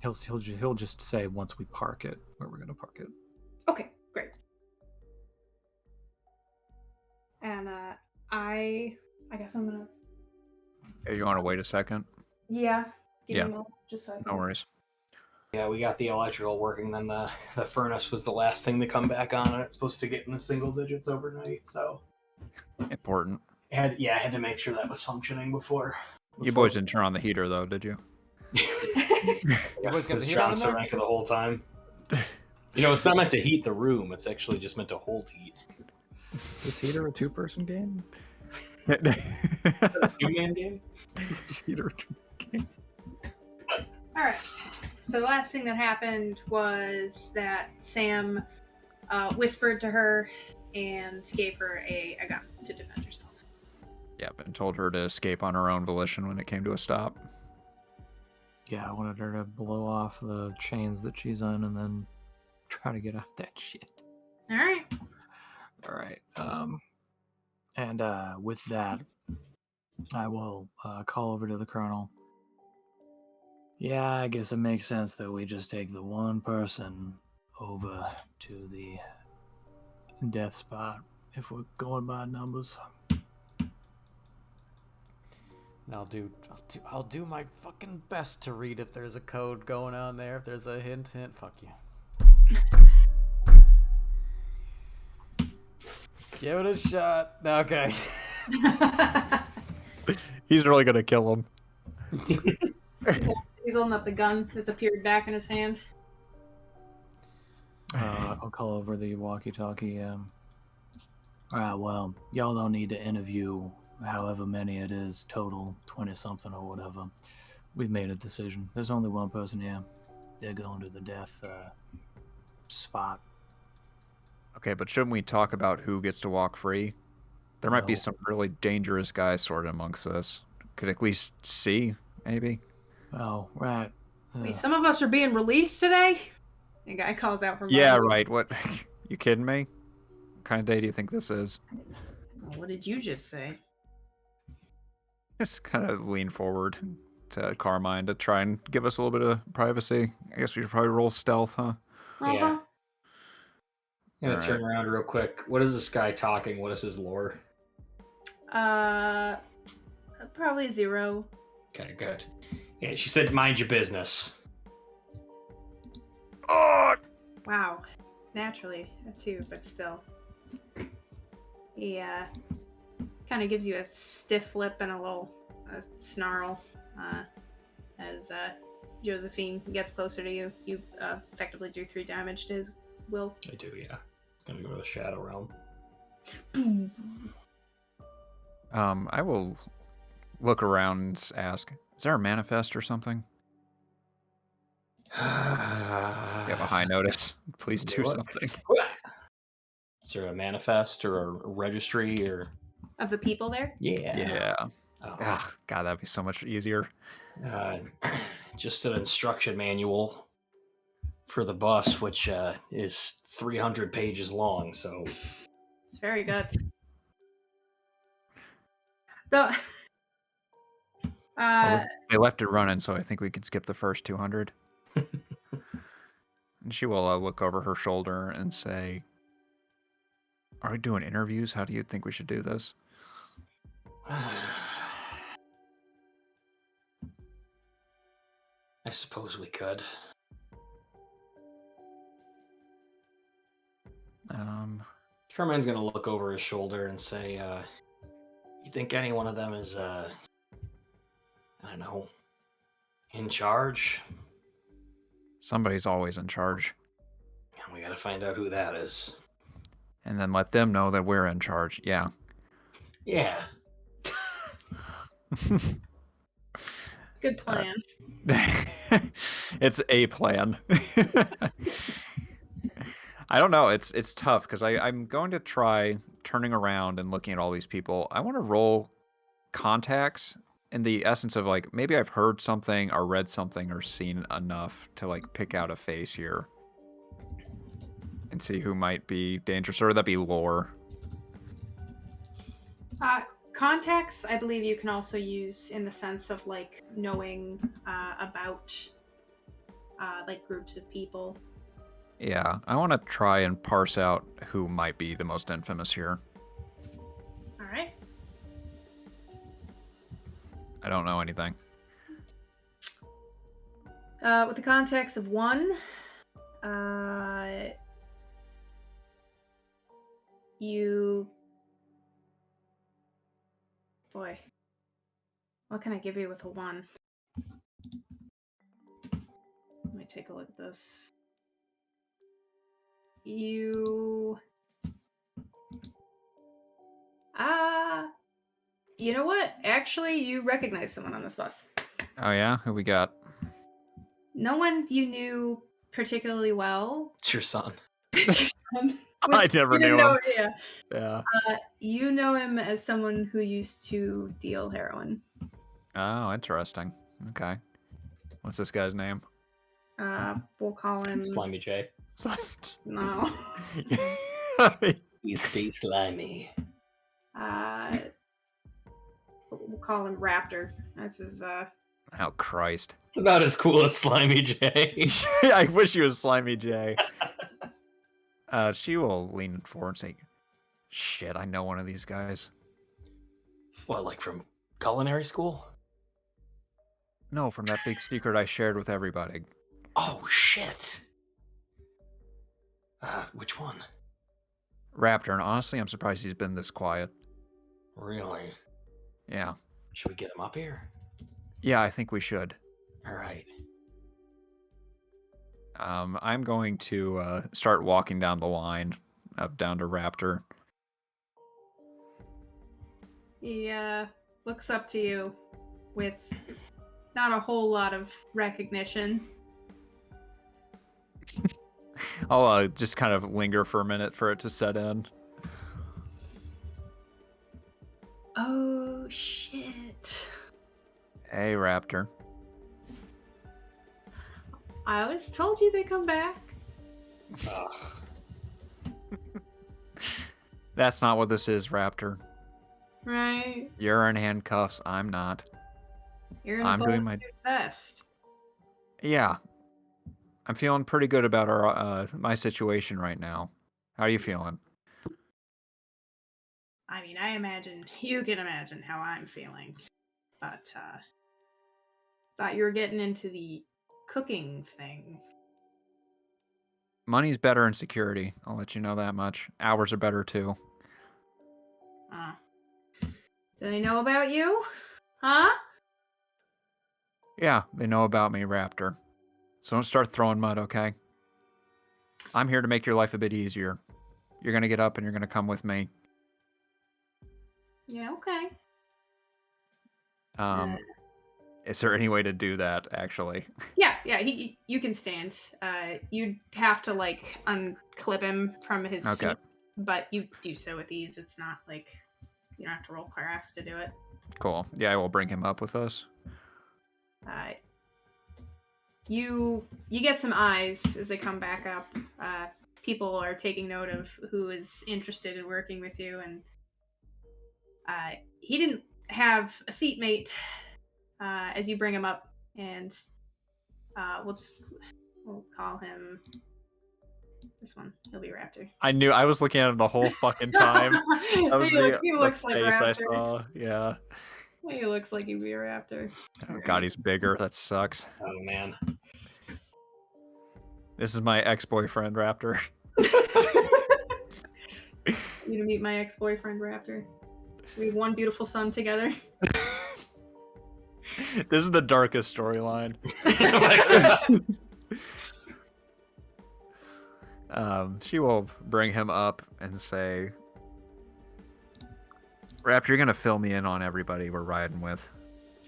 He'll just say once we park it where we're gonna park it. Okay, great. And I guess I'm gonna. Hey, you want to wait a second? Yeah. Give Yeah. me a moment, just so I can. No worries. Yeah, we got the electrical working. Then the furnace was the last thing to come back on, and it's supposed to get in the single digits overnight. So Important. I had to make sure that was functioning before. You boys didn't turn on the heater though, did you? You boys got was the heat John on in there? Saranka the whole time. It's not meant to heat the room. It's actually just meant to hold heat. Is this heater a two-person game? Two-man game? Is this heater a two-person game? All right. So the last thing that happened was that Sam whispered to her and gave her a gun to defend herself. Yep, and told her to escape on her own volition when it came to a stop. Yeah, I wanted her to blow off the chains that she's on and then try to get out that shit. All right. All right. And with that, I will call over to the colonel. Yeah, I guess it makes sense that we just take the one person over to the death spot if we're going by numbers. And I'll do my fucking best to read if there's a code going on there. If there's a hint, fuck you. Give it a shot. Okay. He's really gonna kill him. He's holding up the gun that's appeared back in his hand. I'll call over the walkie-talkie. Alright, well, y'all don't need to interview however many it is total, 20-something or whatever. We've made a decision. There's only one person here. They're going to the death spot. Okay, but shouldn't we talk about who gets to walk free? There might be No. some really dangerous guys sort of amongst us. Could at least see, maybe? Oh, right. Wait, some of us are being released today? The guy calls out from Yeah, behind me. right. What? You kidding me? What kind of day do you think this is? What did you just say? Just kind of lean forward to Carmine to try and give us a little bit of privacy. I guess we should probably roll stealth, huh? Yeah. I'm gonna All turn around real quick. What is this guy talking? What is his lore? Probably 0. Okay, good. Yeah, she said, "Mind your business." Oh! Wow. Naturally, too, but still. He kind of gives you a stiff lip and a little snarl as Josephine gets closer to you. You effectively do 3 damage to his will. I do, yeah. It's gonna go to the Shadow Realm. I will look around and ask, is there a manifest or something? You have a high notice. Please do What? something. Is there a manifest or a registry or? Of the people there? Yeah. Oh. Ah, God, that'd be so much easier. Just an instruction manual for the bus, which is 300 pages long. So It's very good. Though, They left it running, so I think we can skip the first 200. And she will look over her shoulder and say, are we doing interviews? How do you think we should do this? I suppose we could. Carmine's gonna look over his shoulder and say, you think any one of them is, I don't know, in charge? Somebody's always in charge. And we gotta find out who that is. And then let them know that we're in charge. Yeah. Yeah. good plan. It's a plan. I don't know. It's tough because I'm going to try turning around and looking at all these people. I want to roll contacts in the essence of like maybe I've heard something or read something or seen enough to like pick out a face here and see who might be dangerous, or would that be lore? Contacts, I believe you can also use in the sense of like knowing about like groups of people. Yeah, I want to try and parse out who might be the most infamous here. All right. I don't know anything. With the context of 1, you... Boy. What can I give you with a 1? Let me take a look at this. You... You know what? Actually, you recognize someone on this bus. Oh yeah, who we got? No one you knew particularly well. It's your son. I never knew him. Yeah. Yeah. You know him as someone who used to deal heroin. Oh, interesting. Okay. What's this guy's name? We'll call him... Slimy J. No. You stay slimy. We'll call him Raptor. That's his, Oh, Christ. It's about as cool as Slimy J. I wish he was Slimy J. She will lean forward and say, shit, I know one of these guys. What, like from culinary school? No, from that big secret I shared with everybody. Oh, shit. Which one? Raptor, and honestly, I'm surprised he's been this quiet. Really? Yeah. Should we get him up here? Yeah, I think we should. All right. I'm going to start walking down the line up down to Raptor. He, looks up to you with not a whole lot of recognition. I'll just kind of linger for a minute for it to set in. Oh, shit. Hey, Raptor. I always told you they come back. That's not what this is, Raptor. Right? You're in handcuffs. I'm not. You're in I'm a doing my... bulletproof vest. Yeah. I'm feeling pretty good about our my situation right now. How are you feeling? I mean, you can imagine how I'm feeling. But, thought you were getting into the cooking thing. Money's better in security. I'll let you know that much. Hours are better too. Do they know about you? Huh? Yeah, they know about me, Raptor. So don't start throwing mud, okay? I'm here to make your life a bit easier. You're gonna get up and you're gonna come with me. Yeah, okay. Is there any way to do that, actually? Yeah, you can stand. You'd have to, like, unclip him from his Okay. feet, but you do so with ease. It's not like you don't have to roll crafts to do it. Cool. Yeah, I will bring him up with us. You get some eyes as they come back up. People are taking note of who is interested in working with you, and he didn't have a seatmate as you bring him up, and we'll call him this one. He'll be Raptor. I knew. I was looking at him the whole fucking time. That was he looks like face I Raptor. saw. Yeah. He looks like he'd be a Raptor. Oh, God, he's bigger. That sucks. Oh, man. This is my ex-boyfriend, Raptor. You to meet my ex-boyfriend Raptor. We have one beautiful son together. This is the darkest storyline. She will bring him up and say, Raptor, you're gonna fill me in on everybody we're riding with.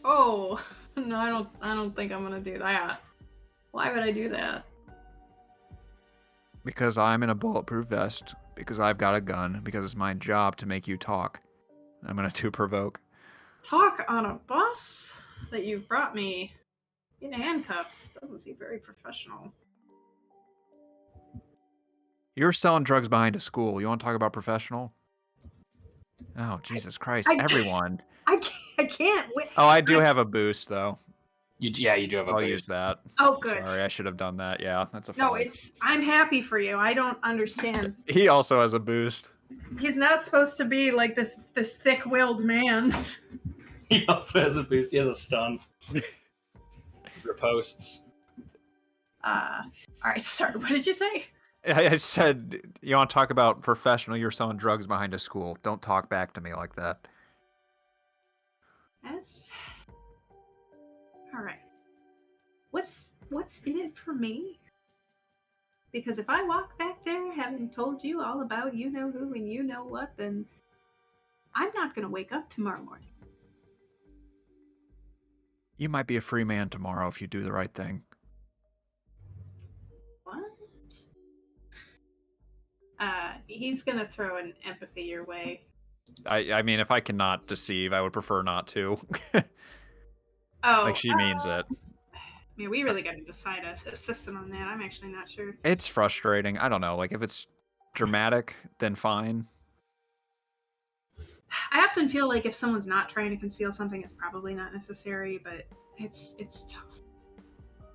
Oh no, I don't think I'm gonna do that. Why would I do that? Because I'm in a bulletproof vest, because I've got a gun, because it's my job to make you talk. I'm gonna do provoke. Talk on a bus that you've brought me in handcuffs doesn't seem very professional. You're selling drugs behind a school. You want to talk about professional? Oh, Jesus Christ. I- Everyone. I can't wait. Oh, I do have a boost, though. You do have a I'll boost. use that. Oh, good. Sorry, I should have done that. Yeah, that's a 5. No, I'm happy for you. I don't understand. He also has a boost. He's not supposed to be like this thick-willed man. He also has a boost. He has a stun. Riposts. All right, sorry. What did you say? I said, you want to talk about professional? You're selling drugs behind a school. Don't talk back to me like that. That's all right. What's in it for me? Because if I walk back there having told you all about you know who and you know what, then I'm not gonna wake up tomorrow morning. You might be a free man tomorrow if you do the right thing. What? He's gonna throw an empathy your way. I mean, if I cannot deceive, I would prefer not to. Oh, Like, she means it. Man, we really got to decide a system on that. I'm actually not sure. It's frustrating. I don't know. Like, if it's dramatic, then fine. I often feel like if someone's not trying to conceal something, it's probably not necessary, but it's tough.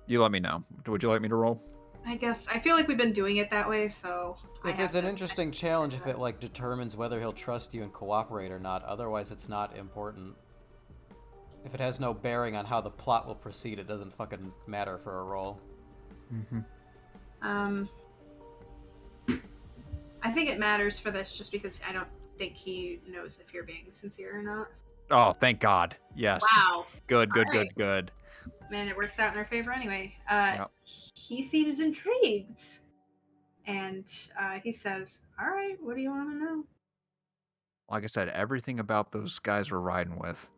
You let me know. Would you like me to roll? I guess I feel like we've been doing it that way, so If it's an interesting challenge, if it like determines whether he'll trust you and cooperate or not, otherwise it's not important. If it has no bearing on how the plot will proceed, it doesn't fucking matter for a roll. Mm-hmm. I think it matters for this just because I don't think he knows if you're being sincere or not. Oh, thank God. Yes. Wow. Good, good, All good, right. good. Man, it works out in our favor anyway. Yep. He seems intrigued. And he says, all right, what do you want to know? Like I said, everything about those guys we're riding with.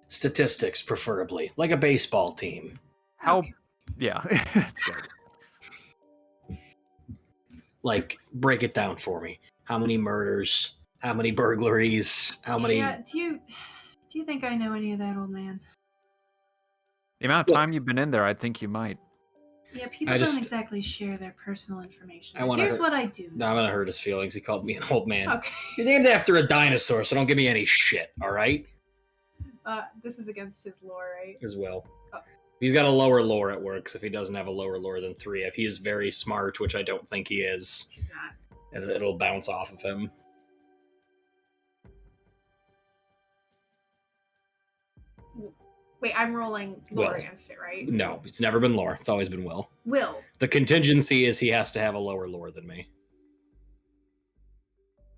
Statistics, preferably. Like a baseball team. How... Okay. Yeah. It's good. Like, break it down for me. How many murders? How many burglaries? How many... Yeah, do you think I know any of that, old man? The amount of time you've been in there, I think you might. Yeah, people don't exactly share their personal information. Here's what I do. No, I'm gonna hurt his feelings. He called me an old man. Okay. You're named after a dinosaur, so don't give me any shit, alright? This is against his lore, right? As well. Oh. He's got a lower lore at work, so if he doesn't have a lower lore than 3, if he is very smart, which I don't think he is, He's not. it'll bounce off of him. Wait, I'm rolling lore Will. against it, right? No, it's never been lore. It's always been Will. Will. The contingency is he has to have a lower lore than me.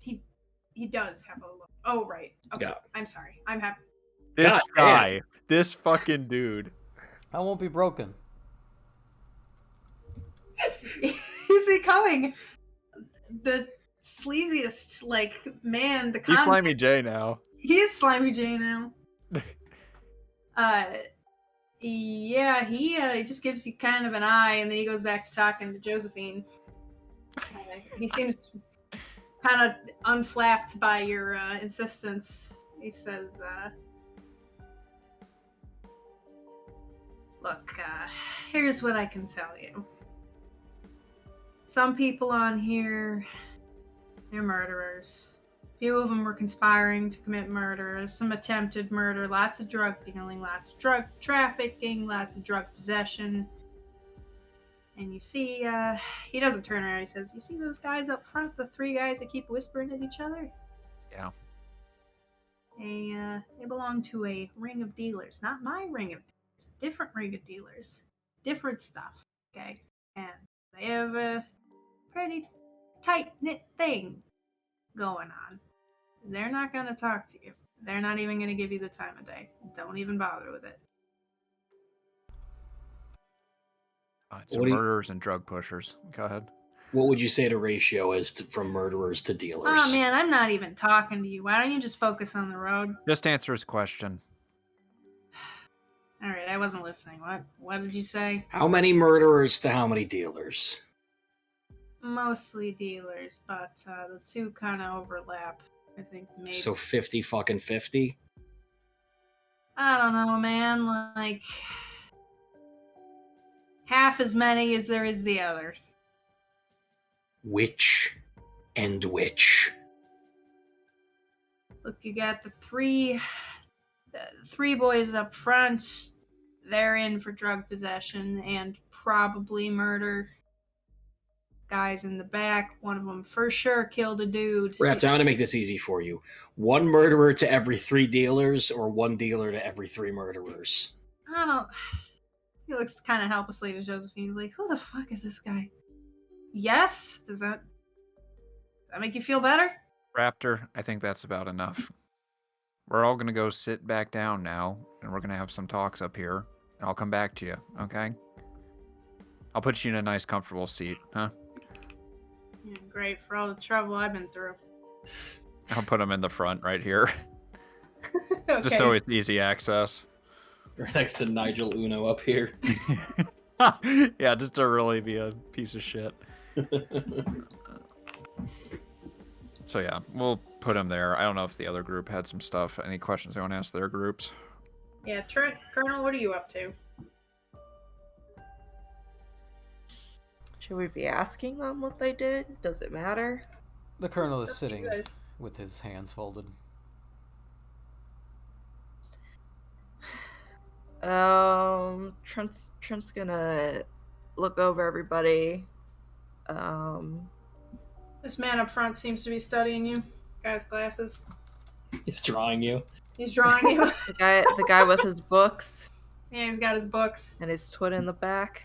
He does have a lore. Oh, right. Okay. Yeah. I'm sorry. I'm happy. This God guy. This fucking dude. I won't be broken. He's becoming the sleaziest, like, man. He's Slimy J now. He is Slimy J now. Yeah, he just gives you kind of an eye, and then he goes back to talking to Josephine. He seems kind of unflapped by your insistence. He says, look, here's what I can tell you. Some people on here, they're murderers. Few of them were conspiring to commit murder, some attempted murder, lots of drug dealing, lots of drug trafficking, lots of drug possession. And you see, he doesn't turn around, he says, you see those guys up front, the 3 guys that keep whispering at each other? Yeah. They belong to a ring of dealers. Not my ring of dealers, a different ring of dealers. Different stuff, okay? And they have a pretty tight-knit thing going on. They're not going to talk to you. They're not even going to give you the time of day. Don't even bother with it. So murderers and drug pushers. Go ahead. What would you say the ratio is from murderers to dealers? Oh man, I'm not even talking to you. Why don't you just focus on the road? Just answer his question. All right, I wasn't listening. What did you say? How many murderers to how many dealers? Mostly dealers, but the 2 kind of overlap. I think maybe. So 50 fucking 50? I don't know, man. Like half as many as there is the other. Which and which? Look, you got the three boys up front. they're in for drug possession and probably murder. Guys in the back, one of them for sure killed a dude. Raptor, I'm gonna make this easy for you. 1 murderer to every 3 dealers, or 1 dealer to every 3 murderers. I don't. He looks kind of helplessly to Josephine. He's like, "Who the fuck is this guy?" Yes. Does that make you feel better? Raptor, I think that's about enough. We're all gonna go sit back down now, and we're gonna have some talks up here, and I'll come back to you, okay? I'll put you in a nice, comfortable seat, huh? Yeah, great for all the trouble I've been through. I'll put him in the front right here, Okay. just so it's easy access. Right next to Nigel Uno up here. Yeah, just to really be a piece of shit. So yeah, we'll put him there. I don't know if the other group had some stuff. Any questions they want to ask their groups? Yeah, Trent, Colonel, what are you up to? Should we be asking them what they did? Does it matter? The colonel is It's up to you sitting guys. with his hands folded. Trent's gonna look over everybody. This man up front seems to be studying you. Guy with glasses. He's drawing you. He's drawing you. The guy with his books Yeah, he's got his books. and his twin in the back.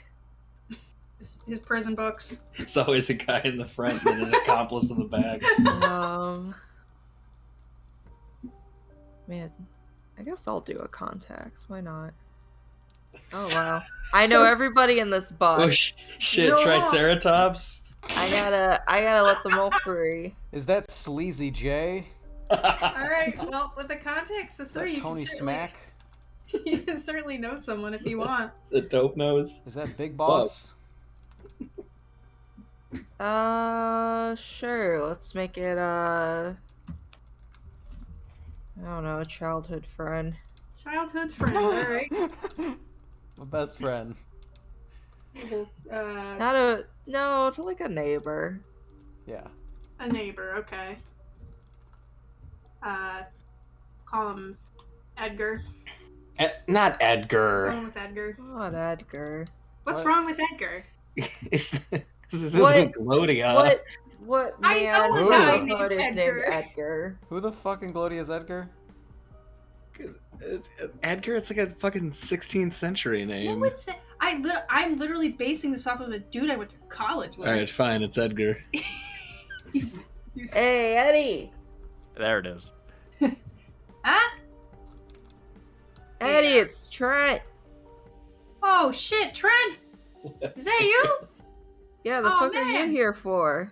His prison books. There's always a guy in the front and his accomplice in the back. Man, I guess I'll do a contacts. Why not? Oh wow, I know everybody in this bus. Oh shit, No. Triceratops? I gotta let them all free. Is that Sleazy J? Alright, well, with the context of Is 3, that you can Tony certainly- Smack? You can certainly know someone if you want. Is it Dope Nose? Is that Big Boss? Sure. Let's make it I don't know, a childhood friend. Childhood friend, alright. My best friend. Not like a neighbor. Yeah. A neighbor, okay. Call him Edgar. Not Edgar. Wrong with Edgar. Not Edgar. What's What? wrong with Edgar? this What? isn't Glodia. What I man know a guy in the named hood is named Edgar. Edgar? Who the fucking Gloria is Edgar? 'Cause Edgar, it's like a fucking 16th century name. What was that? I'm literally basing this off of a dude I went to college with. Alright, fine, it's Edgar. You s- Hey, Eddie! There it is. Huh? Eddie, it's Trent! Oh shit, Trent! Is that you? Yeah, the Oh, fuck are you man. here for?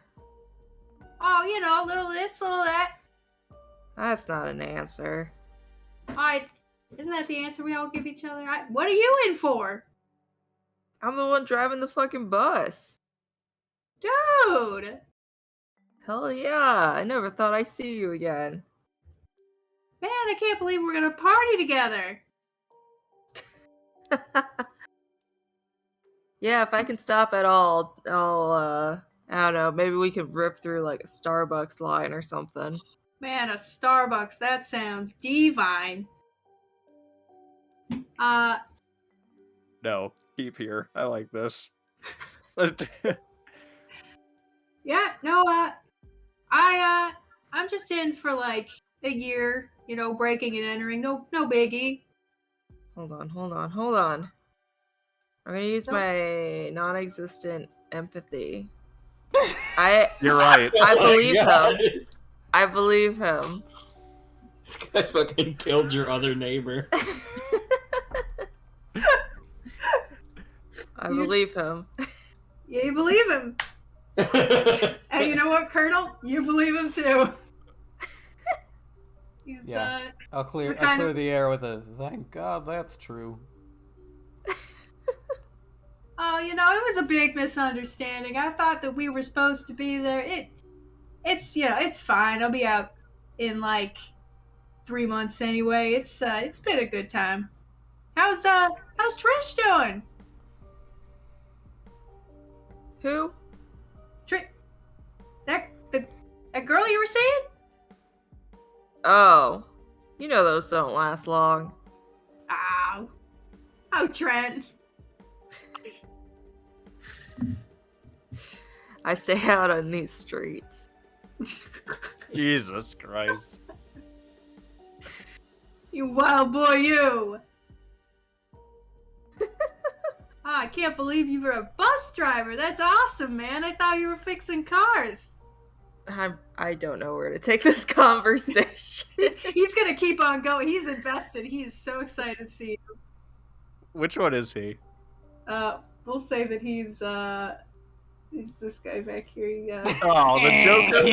Oh, you know, little this, little that. That's not an answer. Alright, isn't that the answer we all give each other? What are you in for? I'm the one driving the fucking bus. Dude! Hell yeah, I never thought I'd see you again. Man, I can't believe we're gonna party together. Yeah, if I can stop at all, I'll I don't know, maybe we could rip through like a Starbucks line or something. Man, a Starbucks, that sounds divine. No, keep here. I like this. Yeah, no, I'm just in for like a year, you know, breaking and entering. No biggie. Hold on. I'm gonna use my non-existent empathy. You're right. I Oh my believe God. I believe him. This guy fucking killed your other neighbor. I believe him. Yeah, you believe him. And you know what, Colonel? You believe him too. He's Yeah. I'll clear the kind of- the air with a thank God that's true. oh, you know, it was a big misunderstanding. I thought that we were supposed to be there. It's you know, it's fine. I'll be out in like 3 months anyway. It's been a good time. How's Trish doing? Who? That girl you were saying? Oh. You know those don't last long. Ow. Oh, Trent. I stay out on these streets. Jesus Christ. You wild boy, you. I can't believe you were a bus driver. That's awesome, man. I thought you were fixing cars. I don't know where to take this conversation. He's gonna keep on going. He's invested. He is so excited to see you. Which one is he? We'll say that he's this guy back here. Oh, the Joker.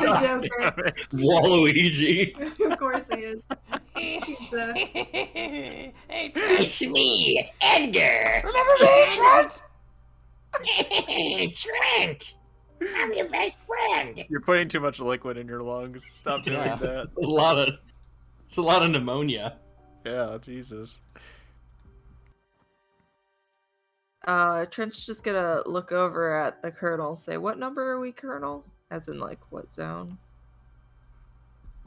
The Joker. Waluigi. Of course he is. He's, It's me, Edgar. Remember me, Trent? Trent. I'm your best friend. You're putting too much liquid in your lungs. Stop doing Yeah. that. It's a lot of pneumonia. Yeah, Jesus. Trent's just gonna look over at the Colonel, say, "What number are we, Colonel?" As in, like, what zone?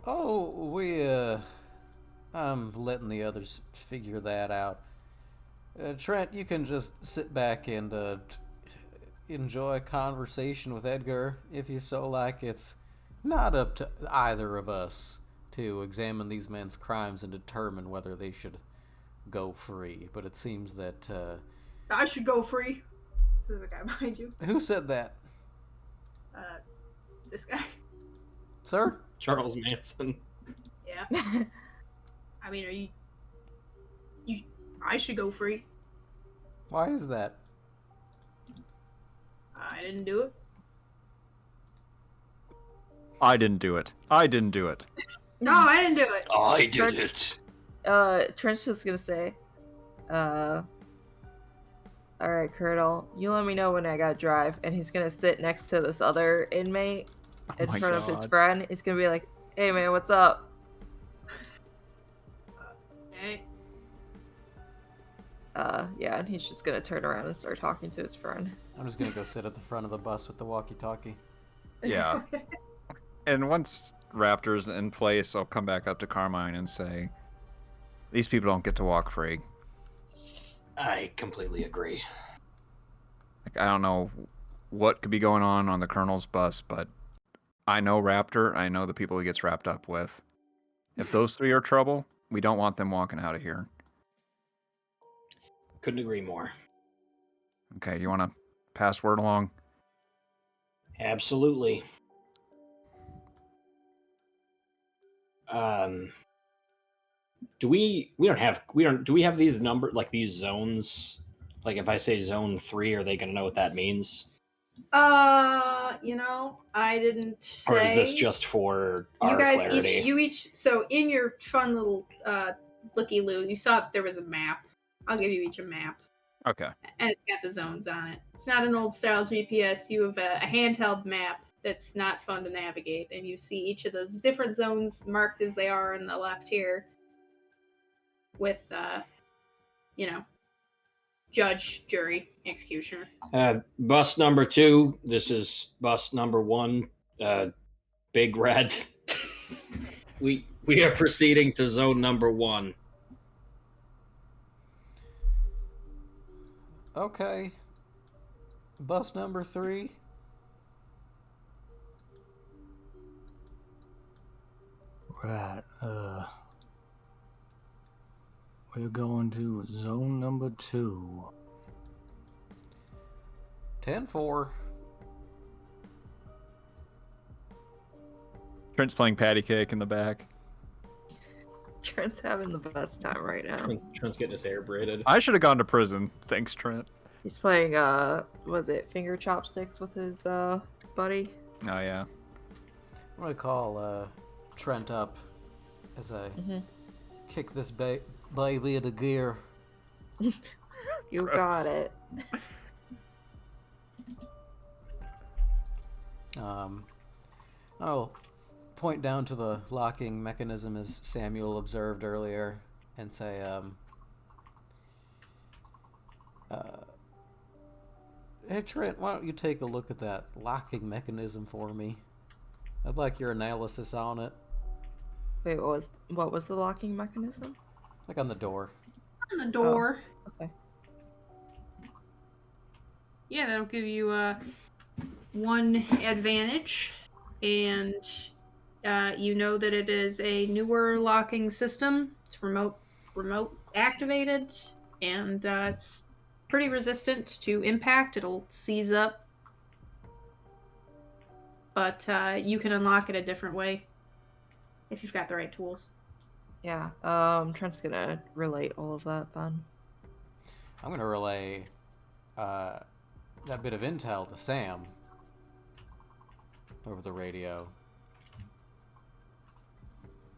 Oh, I'm letting the others figure that out. Trent, you can just sit back and enjoy a conversation with Edgar if you so like. It's not up to either of us to examine these men's crimes and determine whether they should go free, but it seems that, I should go free. There's a guy behind you. who said that? This guy. Sir? Charles Manson. Yeah. I mean, I should go free. Why is that? I didn't do it. I didn't do it. I didn't do it. No, I didn't do it. I did Trent- it. Trent's just gonna say, "Alright, Colonel, you let me know when I gotta drive," and he's gonna sit next to this other inmate in my front of his God. friend. He's gonna be like, "Hey man, what's up?" Hey. Yeah, and he's just gonna turn around and start talking to his friend. I'm just gonna go sit at the front of the bus with the walkie-talkie. Yeah. And once Raptor's in place, I'll come back up to Carmine and say, these people don't get to walk free. I completely agree. Like, I don't know what could be going on the Colonel's bus, but I know Raptor. I know the people he gets wrapped up with. If those three are trouble, we don't want them walking out of here. Couldn't agree more. Okay, you want to pass word along? Absolutely. Do we have these these zones? Like if I say zone 3, are they gonna know what that means? I didn't say. Or is this just for our you guys clarity? so in your fun little looky-loo, you saw there was a map. I'll give you each a map. Okay. And it's got the zones on it. It's not an old style GPS. You have a handheld map that's not fun to navigate, and you see each of those different zones marked as they are on the left here with judge, jury, executioner. Bus number 2. This is bus number 1. Big Red. we are proceeding to zone number 1. Okay. Bus number 3. Right. We're going to zone number 2. 10-4. Trent's playing patty cake in the back. Trent's having the best time right now. Trent's getting his hair braided. I should have gone to prison. Thanks, Trent. He's playing, was it finger chopsticks with his, buddy? Oh, yeah. I'm gonna call Trent up as I kick this baby into gear. You Gross. got it. I'll point down to the locking mechanism as Samuel observed earlier and say, hey Trent, why don't you take a look at that locking mechanism for me? I'd like your analysis on it. Wait, what was the locking mechanism? Like on the door. On the door. Okay. Yeah, that'll give you one advantage, and you know that it is a newer locking system. It's remote activated, and it's pretty resistant to impact. It'll seize up, but you can unlock it a different way if you've got the right tools. Yeah. Trent's gonna relate all of that then. I'm gonna relay that bit of intel to Sam over the radio.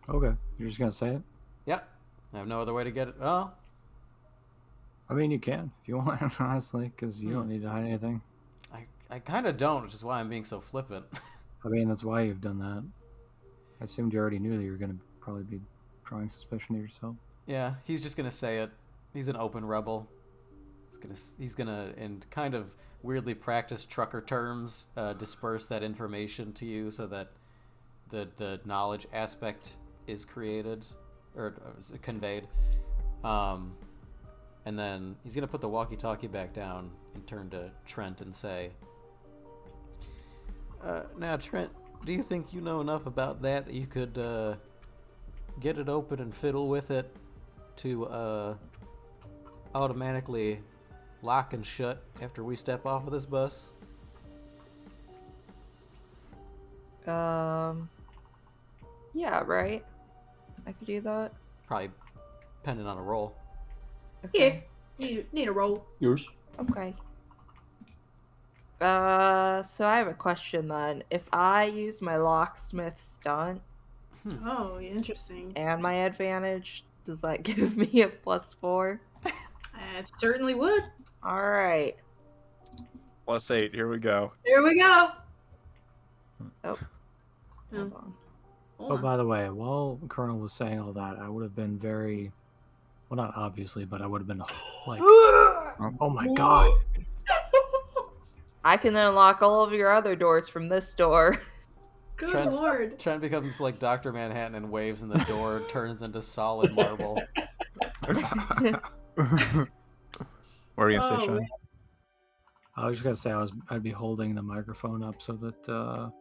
Okay, you're just gonna say it. Yep. I have no other way to get it. Oh, I mean, you can if you want, honestly, because you don't need to hide anything. I kind of don't, which is why I'm being so flippant. I mean, that's why you've done that. I assumed you already knew that you were gonna probably be drawing suspicion to yourself. Yeah, he's just gonna say it. He's an open rebel. He's gonna in kind of weirdly practiced trucker terms disperse that information to you so that the knowledge aspect is created or conveyed. And then he's gonna put the walkie-talkie back down and turn to Trent and say, "Now, Trent, do you think you know enough about that you could get it open and fiddle with it to automatically lock and shut after we step off of this bus?" Yeah, right. I could do that. Probably depending on a roll. Okay. Yeah, need a roll. Yours. Okay. So I have a question then. If I use my locksmith stunt Oh, interesting. and my advantage, does that give me a +4? It certainly would. All right. +8. Here we go. Here we go. Oh. Oh. Hold on. Hold Oh, on. by the way, while Colonel was saying all that, I would have been very, well, not obviously, but I would have been like, oh my god. I can unlock all of your other doors from this door. Good lord. Trent becomes like Dr. Manhattan and waves, and the door turns into solid marble. What are you gonna say, Oh, Sean? man. I was just gonna say I'd be holding the microphone up so that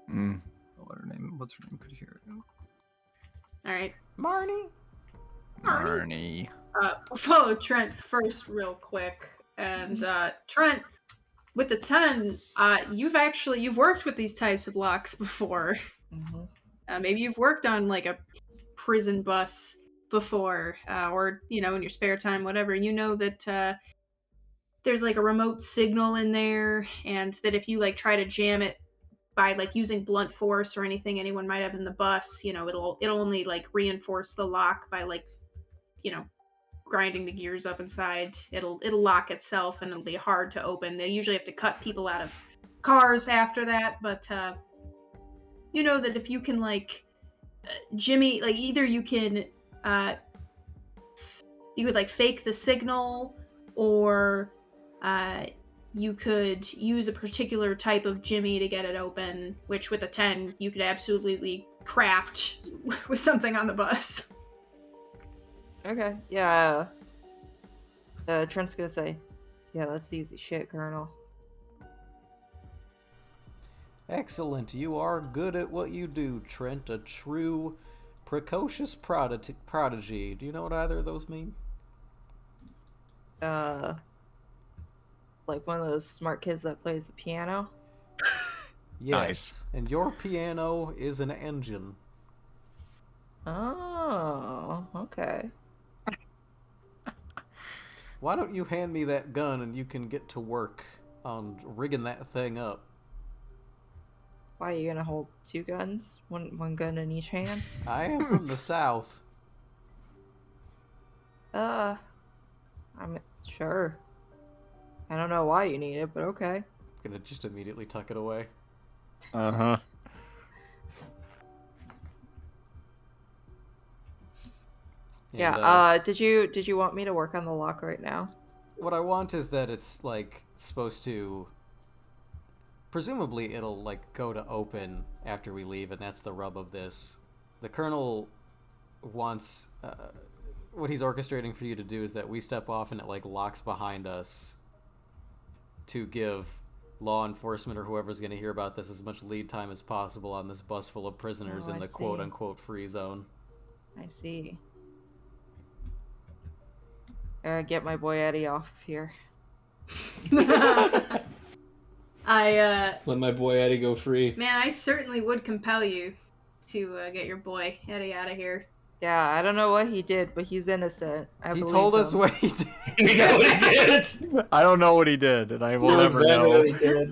what's her name could hear it. All right. Marnie? Marnie. We'll follow Trent first real quick. And Trent, with the 10, you've worked with these types of locks before. Mm-hmm. Maybe you've worked on like a prison bus before, or in your spare time, whatever. You know that there's like a remote signal in there, and that if you like try to jam it by like using blunt force or anything anyone might have in the bus, it'll only like reinforce the lock by like grinding the gears up inside. It'll lock itself, and it'll be hard to open. They usually have to cut people out of cars after that, but you know that if you can like jimmy, like either you can you could like fake the signal, or you could use a particular type of jimmy to get it open, which with a 10 you could absolutely craft with something on the bus. Okay. Yeah. Trent's gonna say, "Yeah, that's the easy shit, Colonel." Excellent. You are good at what you do, Trent. A true precocious prodigy. Do you know what either of those mean? Like one of those smart kids that plays the piano. Yes. Nice. And your piano is an engine. Oh, okay. Why don't you hand me that gun and you can get to work on rigging that thing up? Why are you gonna hold two guns? One gun in each hand? I am from the south. I'm sure. I don't know why you need it, but okay. Gonna just immediately tuck it away. Uh-huh. And, Yeah. Did you want me to work on the lock right now? what I want is that it's like supposed to. Presumably, it'll like go to open after we leave, and that's the rub of this. The Colonel wants what he's orchestrating for you to do is that we step off and it like locks behind us to give law enforcement or whoever's going to hear about this as much lead time as possible on this bus full of prisoners Oh, in I the see. quote-unquote free zone. I see. Get my boy Eddie off of here. I Let my boy Eddie go free. man, I certainly would compel you to get your boy Eddie out of here. Yeah, I don't know what he did, but he's innocent. I He believe told us him. what he did. You know what he did? I don't know what he did, and I will You know never exactly know. what he did.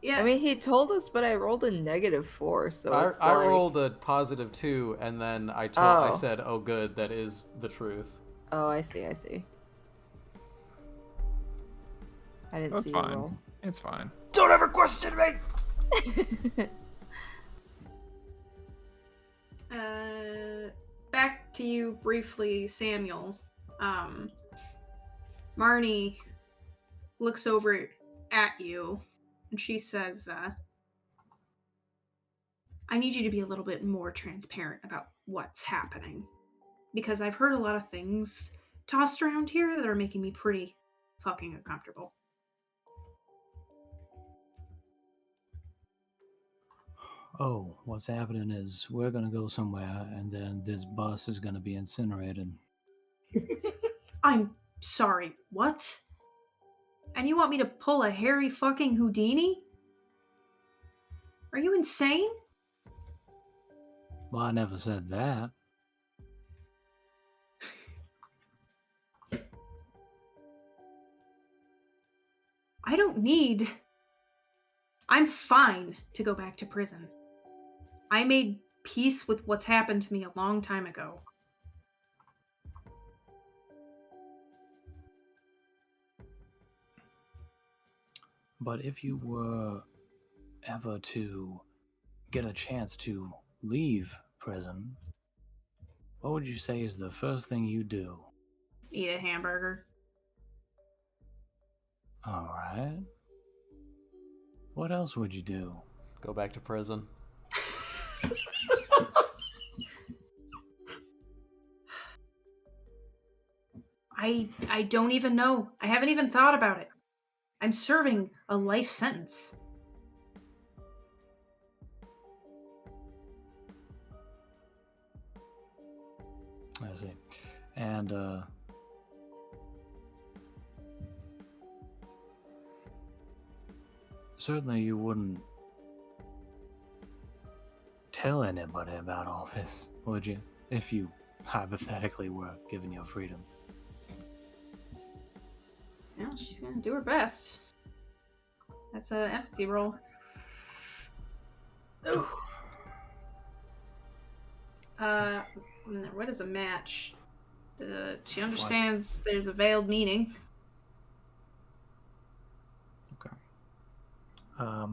Yeah. I mean, he told us, but I rolled a -4, so it's I like... rolled a +2, and then I Oh. said, "Oh, good, that is the truth." Oh, I see. I didn't That's see fine. you roll. It's fine. Don't ever question me. Back to you briefly, Samuel. Marnie looks over at you and she says, I need you to be a little bit more transparent about what's happening. Because I've heard a lot of things tossed around here that are making me pretty fucking uncomfortable. Oh, what's happening is we're gonna go somewhere, and then this bus is gonna be incinerated. I'm sorry, what? And you want me to pull a Harry fucking Houdini? Are you insane? Well, I never said that. I don't need... I'm fine to go back to prison. I made peace with what's happened to me a long time ago. But if you were ever to get a chance to leave prison, what would you say is the first thing you do? Eat a hamburger. All right. What else would you do? Go back to prison. I don't even know. I haven't even thought about it. I'm serving a life sentence. I see. And, certainly you wouldn't tell anybody about all this, would you? If you hypothetically were given your freedom. Well, she's gonna do her best. That's a empathy roll. What is a match? She understands there's a veiled meaning. Okay. I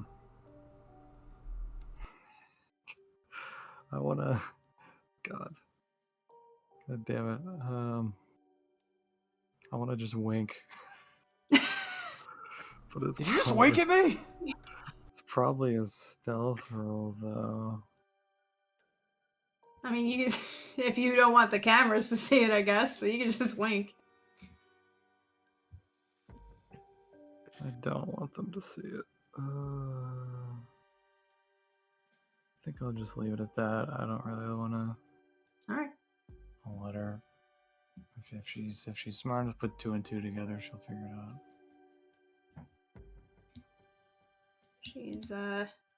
wanna... God damn it. I wanna just wink. But it's Did you just wink at me? It's probably a stealth roll, though. I mean, you if you don't want the cameras to see it, I guess, but you can just wink. I don't want them to see it. I think I'll just leave it at that. I don't really want to. All right. I'll let her. If she's smart enough to put 2 and 2 together, she'll figure it out.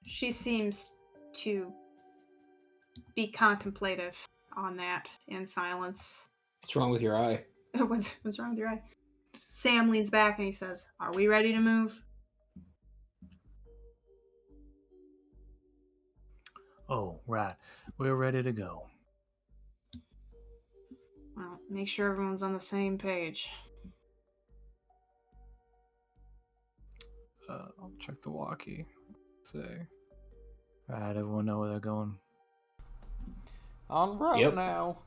She seems to be contemplative on that in silence. What's wrong with your eye? What's wrong with your eye? Sam leans back and he says, "Are we ready to move?" Oh, right. We're ready to go. Well, make sure everyone's on the same page. I'll check the walkie. Say. Alright, everyone know where they're going. On route Yep. now.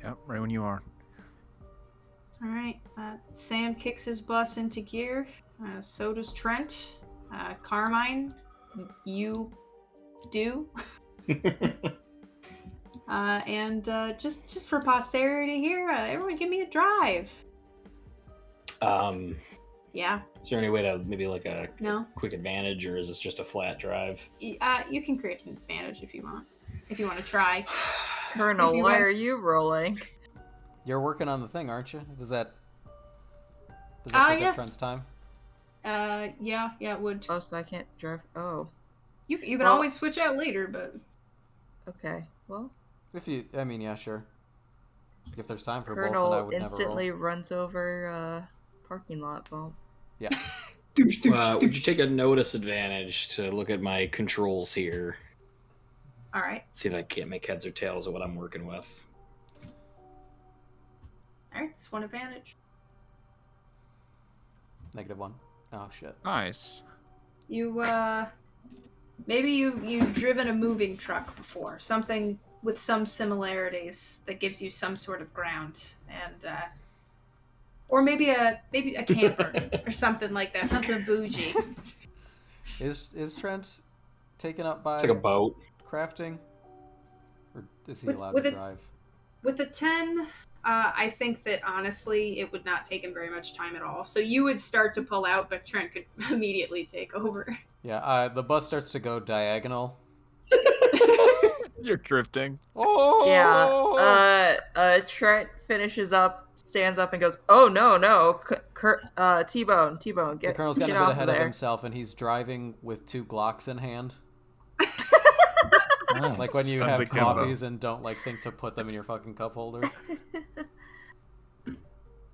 Yep, right when you are. All right. Sam kicks his bus into gear. So does Trent. Carmine, you do. Just for posterity here, everyone give me a drive. Yeah. Is there any way to maybe like a No. quick advantage, or is this just a flat drive? You can create an advantage if you want. If you want to try. Colonel, If you why want- are you rolling? You're working on the thing, aren't you? Does that take yes. up Trent's time? Yeah, it would. Oh, so I can't drive. Oh, You can Well- always switch out later, but okay. Well, Yeah, sure. If there's time for both, then I Colonel would instantly never roll. runs over parking lot bump. Yeah. Would you take a notice advantage to look at my controls here? all right. See if I can't make heads or tails of what I'm working with. All right, it's one advantage. -1. Oh shit. Nice. You maybe you've driven a moving truck before, something with some similarities that gives you some sort of ground, and or maybe a camper or something like that, something bougie. Is Trent taken up by It's like a boat. crafting? Or is he With- allowed with to it- drive? With a 10, I think that honestly it would not take him very much time at all. So you would start to pull out, but Trent could immediately take over. Yeah, the bus starts to go diagonal. You're drifting. Oh! Yeah. Trent finishes up, stands up, and goes, "Oh no, T-Bone, The get Colonel's gotten get a bit off ahead of there." himself, and he's driving with 2 Glocks in hand. Nice. Like when you Sounds have like combo. coffees and don't like think to put them in your fucking cup holder.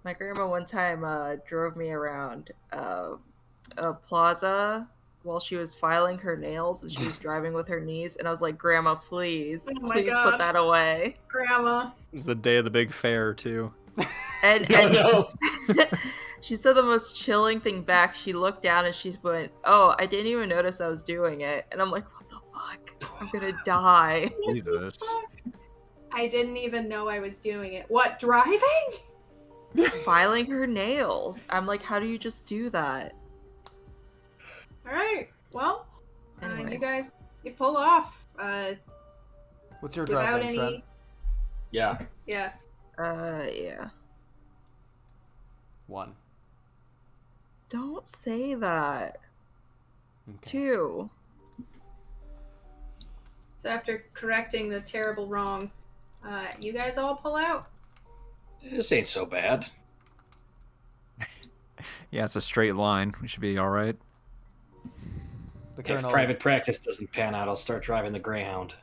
My grandma one time drove me around a plaza while she was filing her nails, and she was driving with her knees, and I was like, "Grandma, please, Oh my please God. put that away." Grandma. It was the day of the big fair too. And No. she said the most chilling thing back. She looked down and she went, "Oh, I didn't even notice I was doing it." And I'm like, "What the fuck? I'm gonna die." Jesus. I didn't even know I was doing it. What, driving? Filing her nails. I'm like, how do you just do that? All right. Well, you Anyways. guys, you pull off What's your without drive then, any. Trent? Yeah. Yeah. Yeah. 1. Don't say that. Okay. 2. So after correcting the terrible wrong, you guys all pull out. This ain't so bad. Yeah, it's a straight line. We should be all right. The If Colonel, private practice doesn't pan out, I'll start driving the Greyhound.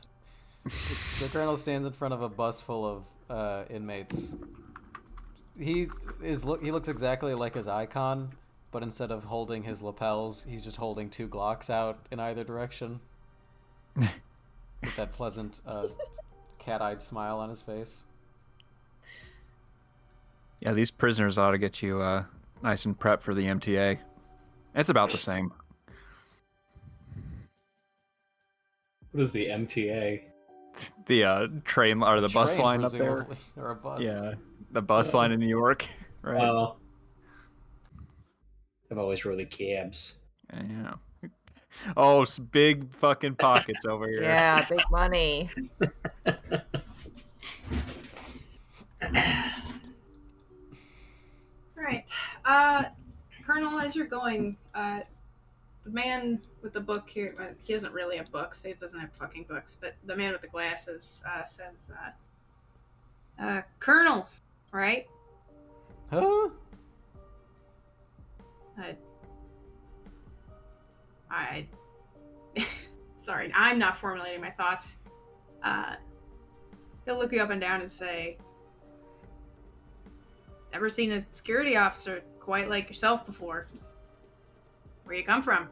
the Colonel stands in front of a bus full of inmates. He looks exactly like his icon, but instead of holding his lapels, he's just holding 2 Glocks out in either direction. With that pleasant, cat-eyed smile on his face. Yeah, these prisoners ought to get you nice and prepped for the MTA. It's about the same. What is the MTA? The train or the bus Train, line up there. presumably, or a bus. Yeah, the bus line in New York, right? Oh. I've always rode the cabs. Yeah. Oh, big fucking pockets over here. Yeah, big money. All right. Colonel, as you're going, the man with the book here, he doesn't really have books. He doesn't have fucking books, but the man with the glasses says, Colonel, right? Huh? I sorry, I'm not formulating my thoughts. He'll look you up and down and say, never seen a security officer quite like yourself before. Where you come from?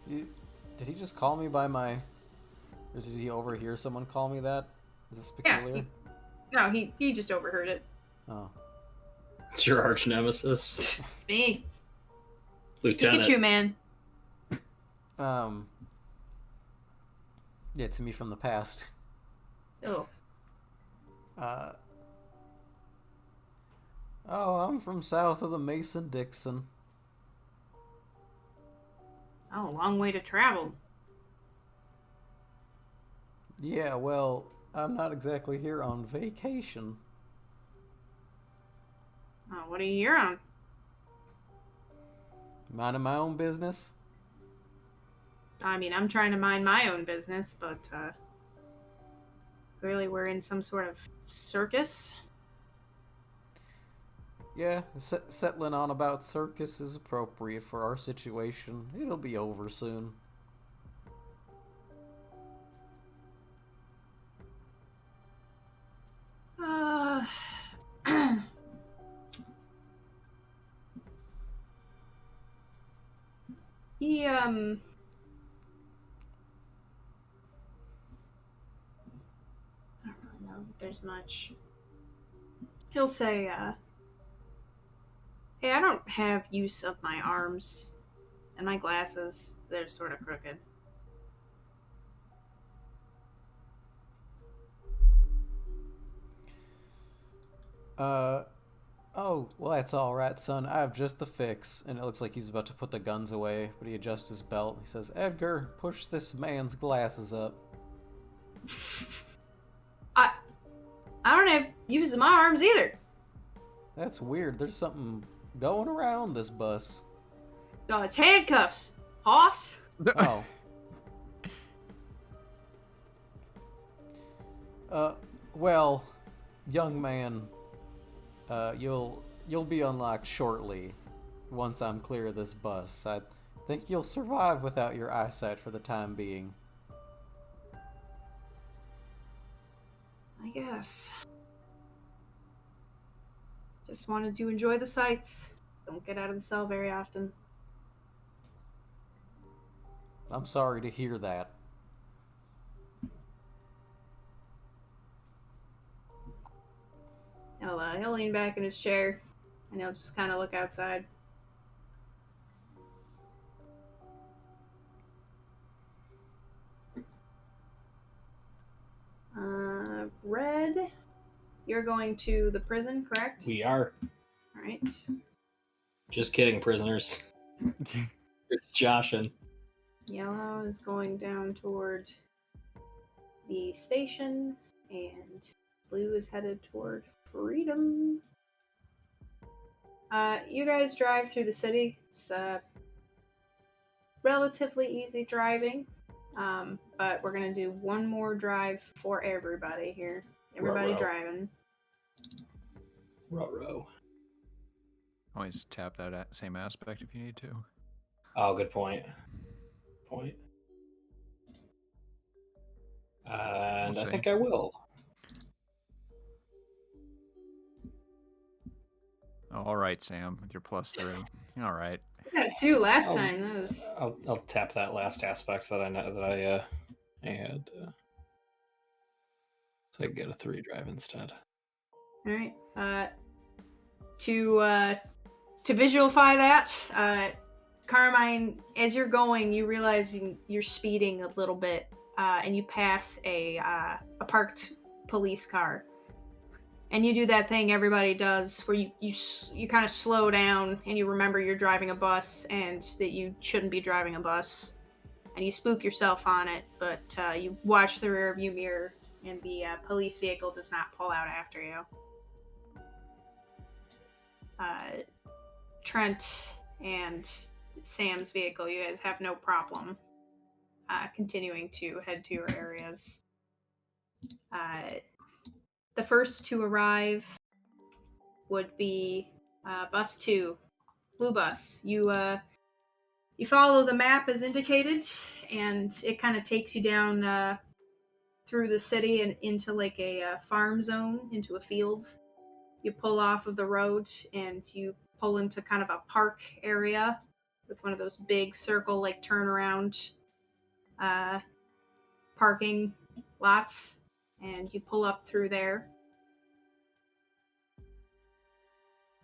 Did he just call me by my... Or did he overhear someone call me that? Is this Yeah, peculiar? No, he just overheard it. Oh. It's your arch nemesis, It's me. Lieutenant. Pikachu, man. Yeah, it's me from the past. Oh, I'm from south of the Mason-Dixon. a long way to travel. Yeah, well, I'm not exactly here on vacation. Oh, what are you here on? Minding my own business. I mean, I'm trying to mind my own business, but clearly we're in some sort of circus. Yeah, settling on about circus is appropriate for our situation. It'll be over soon. Uh, he, I don't really know that there's much. He'll say, hey, I don't have use of my arms, and my glasses, they're sort of crooked. Oh, well, that's alright, son. I have just the fix. And it looks like he's about to put the guns away, but he adjusts his belt. He says, Edgar, push this man's glasses up. I don't have use of my arms either. That's weird. There's something going around this bus. Oh, it's handcuffs, hoss. Oh. Well, young man, you'll be unlocked shortly once I'm clear of this bus. I think you'll survive without your eyesight for the time being. I guess. Just wanted to enjoy the sights. Don't get out of the cell very often. I'm sorry to hear that. He'll lean back in his chair, and he'll just kind of look outside. Red, you're going to the prison, correct? We are. All right. Just kidding, prisoners. It's Joshin. Yellow is going down toward the station, and blue is headed toward freedom. You guys drive through the city. It's relatively easy driving, but we're gonna do one more drive for everybody here. Everybody Ruh-roh. driving. Ruh-roh. Always tap that same aspect if you need to. Oh, good point. And We'll I see. think I will. Oh, all right, Sam, with your +3. All right. I got 2 last Oh. time. That was I'll tap that last aspect that I had. So I can get a 3 drive instead. all right. To visualize that, Carmine, as you're going, you realize you're speeding a little bit, and you pass a parked police car. And you do that thing everybody does, where you kind of slow down and you remember you're driving a bus and that you shouldn't be driving a bus, and you spook yourself on it. But you watch the rear view mirror, and the police vehicle does not pull out after you. Trent and Sam's vehicle, you guys have no problem continuing to head to your areas. The first to arrive would be bus 2, blue bus. You follow the map as indicated, and it kind of takes you down through the city and into like a farm zone, into a field. You pull off of the road and you pull into kind of a park area with one of those big circle like turnaround parking lots, and you pull up through there,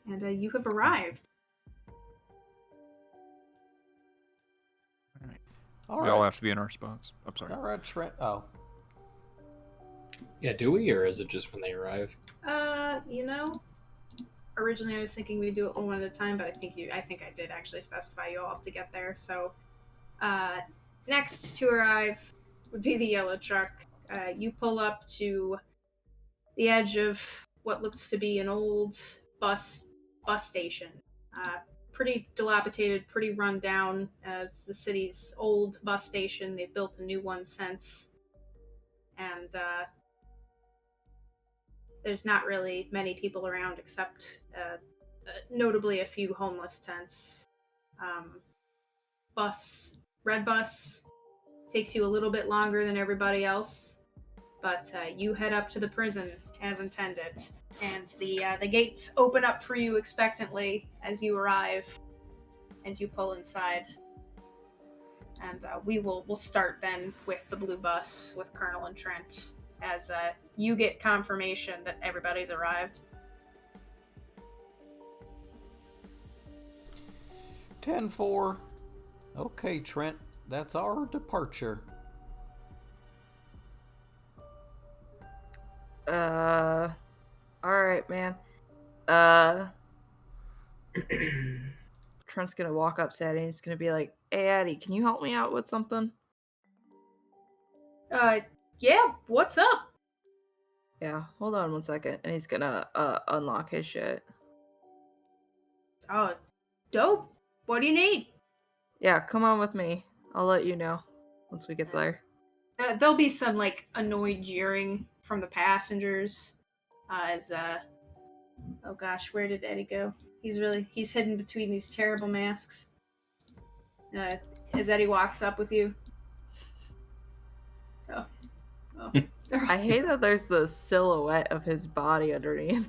and you have arrived. All right. All We all right. have to be in our spots. I'm sorry. All right, Trent. Oh. Yeah, do we, or is it just when they arrive? Originally I was thinking we'd do it one at a time, but I think I did actually specify you all have to get there. So next to arrive would be the yellow truck. You pull up to the edge of what looks to be an old bus station. Pretty dilapidated, pretty run down. It's the city's old bus station. They've built a new one since. And there's not really many people around except notably a few homeless tents. Red bus takes you a little bit longer than everybody else, but you head up to the prison as intended, and the gates open up for you expectantly as you arrive, and you pull inside. And we'll start then with the blue bus with Colonel and Trent as you get confirmation that everybody's arrived. 10-4. Okay, Trent, that's our departure. Alright, man. Trent's gonna walk up to Eddie and he's gonna be like, "Hey, Eddie, can you help me out with something?" Yeah, what's up? Yeah, hold on 1 second. And he's gonna unlock his shit. Oh, dope. What do you need? Yeah, come on with me. I'll let you know once we get there. There'll be some like annoyed jeering from the passengers as oh gosh, where did Eddie go? He's hidden between these terrible masks. As Eddie walks up with you. Oh. I hate that there's the silhouette of his body underneath.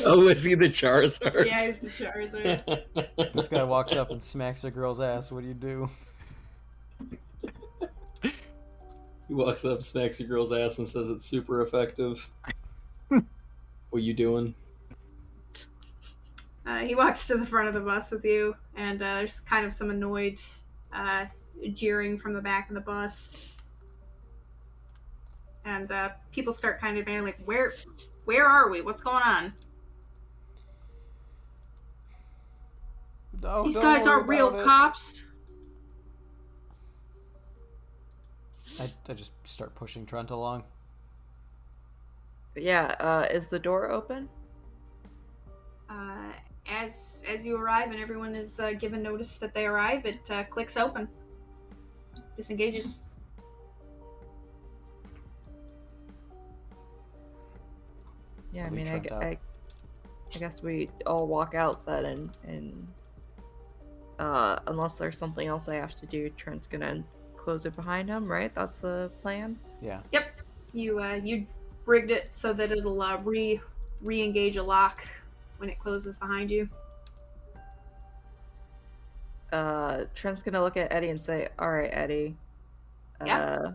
Oh, is he the Charizard? Yeah, he's the Charizard. This guy walks up and smacks a girl's ass. What do you do? He walks up, smacks a girl's ass, and says it's super effective. What you doing? He walks to the front of the bus with you, and there's kind of some annoyed jeering from the back of the bus. And people start kind of being like, where are we? What's going on? Oh, These don't guys worry aren't real about it. cops. I just start pushing Trent along. Yeah, is the door open? As you arrive and everyone is given notice that they arrive, it clicks open. Disengages. Yeah, I I'll leave mean, Trent out. I guess we all walk out then, and unless there's something else I have to do, Trent's gonna close it behind him, right? That's the plan? Yeah. Yep. You rigged it so that it'll re-engage a lock when it closes behind you. Trent's gonna look at Eddie and say, "Alright, Eddie. Yeah?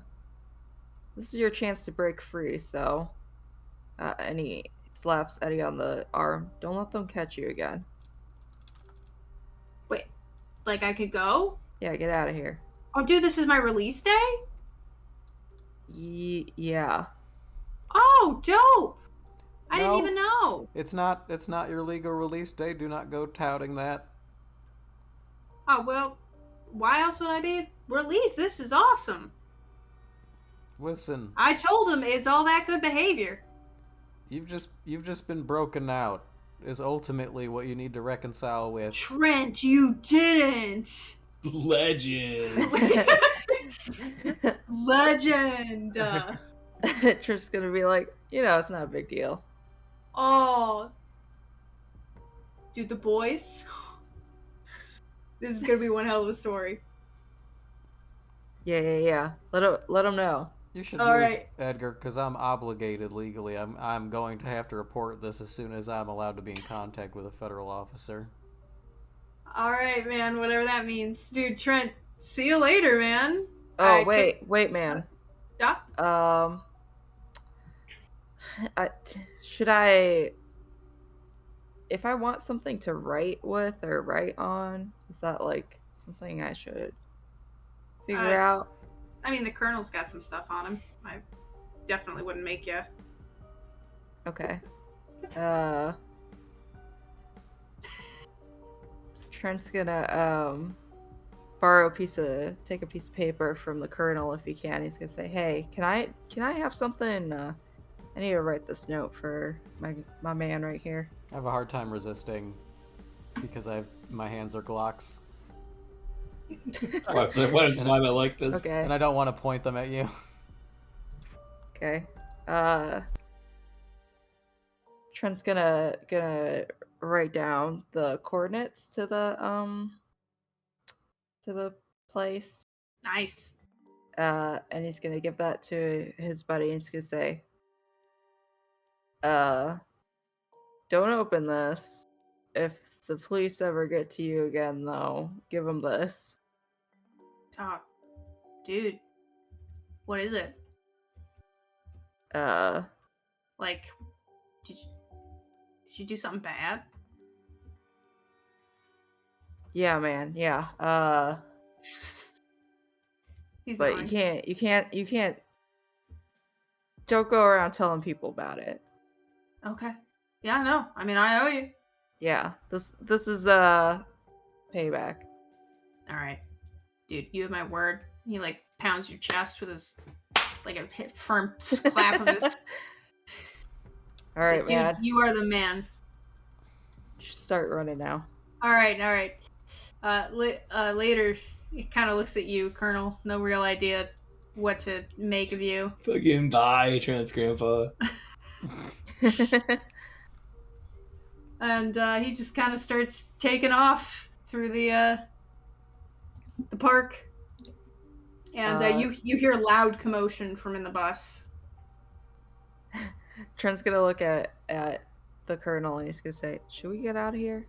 This is your chance to break free, so..." And he slaps Eddie on the arm. "Don't let them catch you again." Wait, like I could go? Yeah, get out of here. Oh, dude, this is my release day? Yeah. Oh, dope! I didn't No. even know. It's not your legal release day. Do not go touting that. Oh, well, why else would I be released? This is awesome. Listen, I told him it's all that good behavior. you've just been broken out. Is ultimately what you need to reconcile with. Trent, you didn't. Legend. Legend. Trent's gonna be like, it's not a big deal. Oh. Dude, the boys. This is gonna be one hell of a story. Yeah. Let him know. You should All move, right. Edgar, because I'm obligated legally. I'm going to have to report this as soon as I'm allowed to be in contact with a federal officer. Alright, man, whatever that means. Dude, Trent, see you later, man. Oh, wait, man. Yeah? Should I... If I want something to write with or write on, is that, like, something I should figure out? I mean, the Colonel's got some stuff on him. I definitely wouldn't make you. Okay. Trent's gonna, take a piece of paper from the colonel if he can. He's gonna say, "Hey, can I have something? I need to write this note for my man right here." I have a hard time resisting because my hands are Glocks, Why is why am I like this? Okay. and I don't want to point them at you. Okay. Trent's gonna write down the coordinates to the place. Nice. And he's gonna give that to his buddy, and he's gonna say, don't open this. If the police ever get to you again, though, give them this. Oh, dude. What is it? Like, did you do something bad? Yeah, man, yeah. He's But lying. you can't. Don't go around telling people about it. Okay. Yeah, no. I mean, I owe you. Yeah, this is payback. All right, dude. You have my word. He like pounds your chest with his like a firm clap of his. All He's right, like, dude, man. you are the man. You should start running now. All right. Later, he kind of looks at you, Colonel. No real idea what to make of you. Fucking bye, Trans Grandpa. And he just kind of starts taking off through the park. And you hear loud commotion from in the bus. Trent's gonna look at the colonel and he's gonna say, "Should we get out of here?"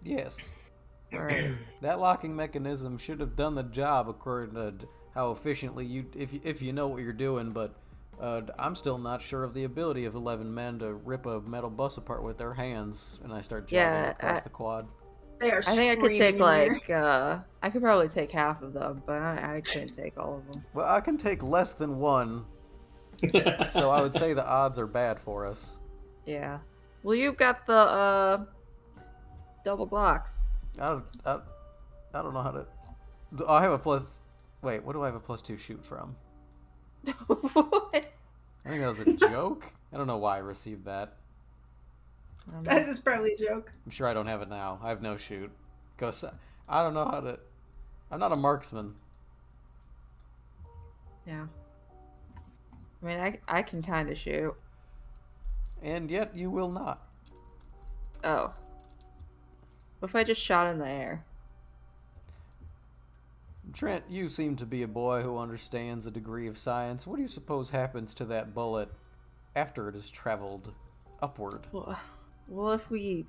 Yes. All right. That locking mechanism should have done the job according to how efficiently if you know what you're doing, but I'm still not sure of the ability of 11 men to rip a metal bus apart with their hands. And I start jogging across the quad. They are. I think I could take screaming in I could probably take half of them, but I couldn't take all of them. Well, I can take less than one, so I would say the odds are bad for us. Yeah. Well, you've got the double Glocks. I don't know how to. I have a plus. Wait, what do I have a +2 shoot from? What? I think that was a joke. I don't know why I received that. I don't That know. is probably a joke. I'm sure I don't have it now. I have no shoot. I don't know how to. I'm not a marksman. Yeah. I mean, I can kind of shoot. And yet you will not. Oh. What if I just shot in the air? Trent, you seem to be a boy who understands a degree of science. What do you suppose happens to that bullet after it has traveled upward? Well, if we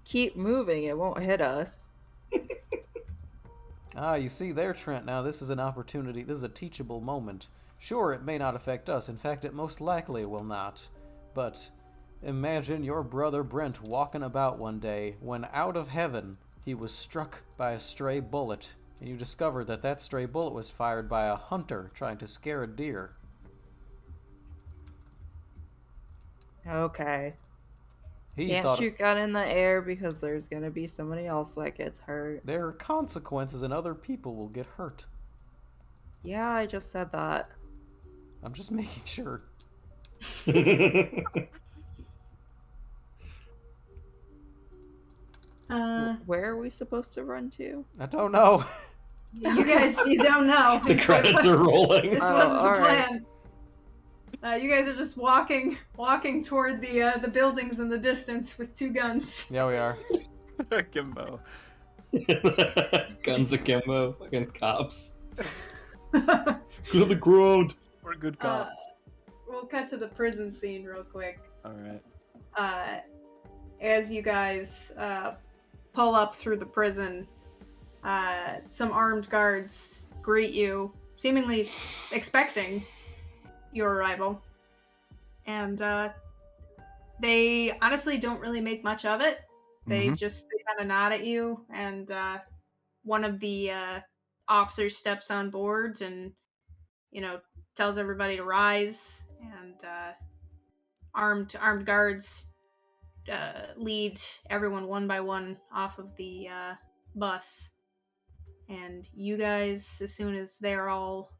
keep moving, it won't hit us. You see there, Trent, now this is an opportunity. This is a teachable moment. Sure, it may not affect us. In fact, it most likely will not. But imagine your brother Brent walking about one day when out of heaven he was struck by a stray bullet, and you discovered that that stray bullet was fired by a hunter trying to scare a deer. Okay. He Can't thought shoot gun in the air because there's gonna be somebody else that gets hurt. there are consequences and other people will get hurt. Yeah, I just said that. I'm just making sure. Where are we supposed to run to? I don't know. You guys, you don't know. The credits are rolling. This Oh, wasn't the alright. plan. You guys are just walking toward the buildings in the distance with two guns. Yeah, we are. Gimbo. Guns akimbo, fucking cops. Go to the ground. We're good Uh, cops. we'll cut to the prison scene real quick. All right. As you guys pull up through the prison, some armed guards greet you, seemingly expecting your arrival. And they honestly don't really make much of it. They just kind of nod at you, and one of the officers steps on board and, tells everybody to rise, and armed guards lead everyone one by one off of the bus. And you guys, as soon as they're all,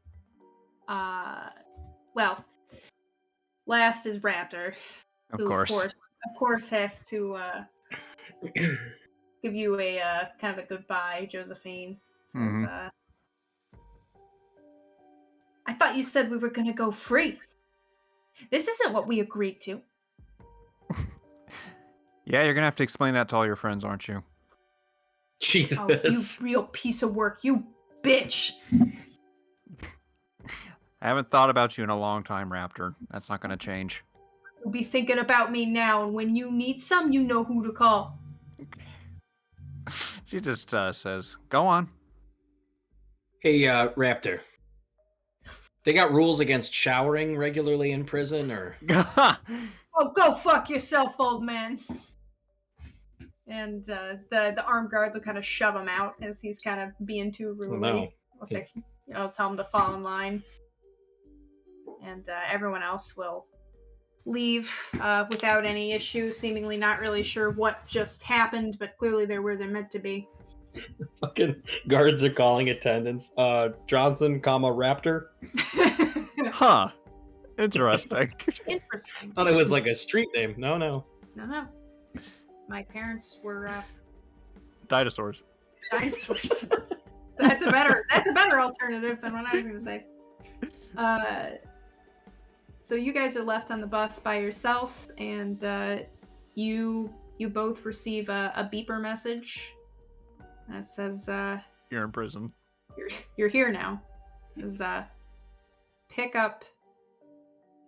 last is Raptor, Of who course. of course, has to give you a kind of a goodbye. Josephine says, Mhm. "I thought you said we were gonna go free. This isn't what we agreed to." Yeah, you're gonna have to explain that to all your friends, aren't you? Jesus. Oh, you real piece of work, you bitch! I haven't thought about you in a long time, Raptor. That's not gonna change. You'll be thinking about me now, and when you need some, you know who to call. She just says, "Go on." Hey, Raptor. They got rules against showering regularly in prison, or Oh, go fuck yourself, old man. And the armed guards will kind of shove him out as he's kind of being too rude. no. I'll say, tell him to fall in line. And everyone else will leave without any issue, seemingly not really sure what just happened, but clearly they're where they're meant to be. Fucking guards are calling attendance. Johnson, Raptor. Huh. Interesting. Interesting. Thought it was like a street name. No. No. My parents were Dinosaurs. dinosaurs. That's a better alternative than what I was gonna say. So you guys are left on the bus by yourself, and you both receive a beeper message that says You're in prison. you're here now. It says pick up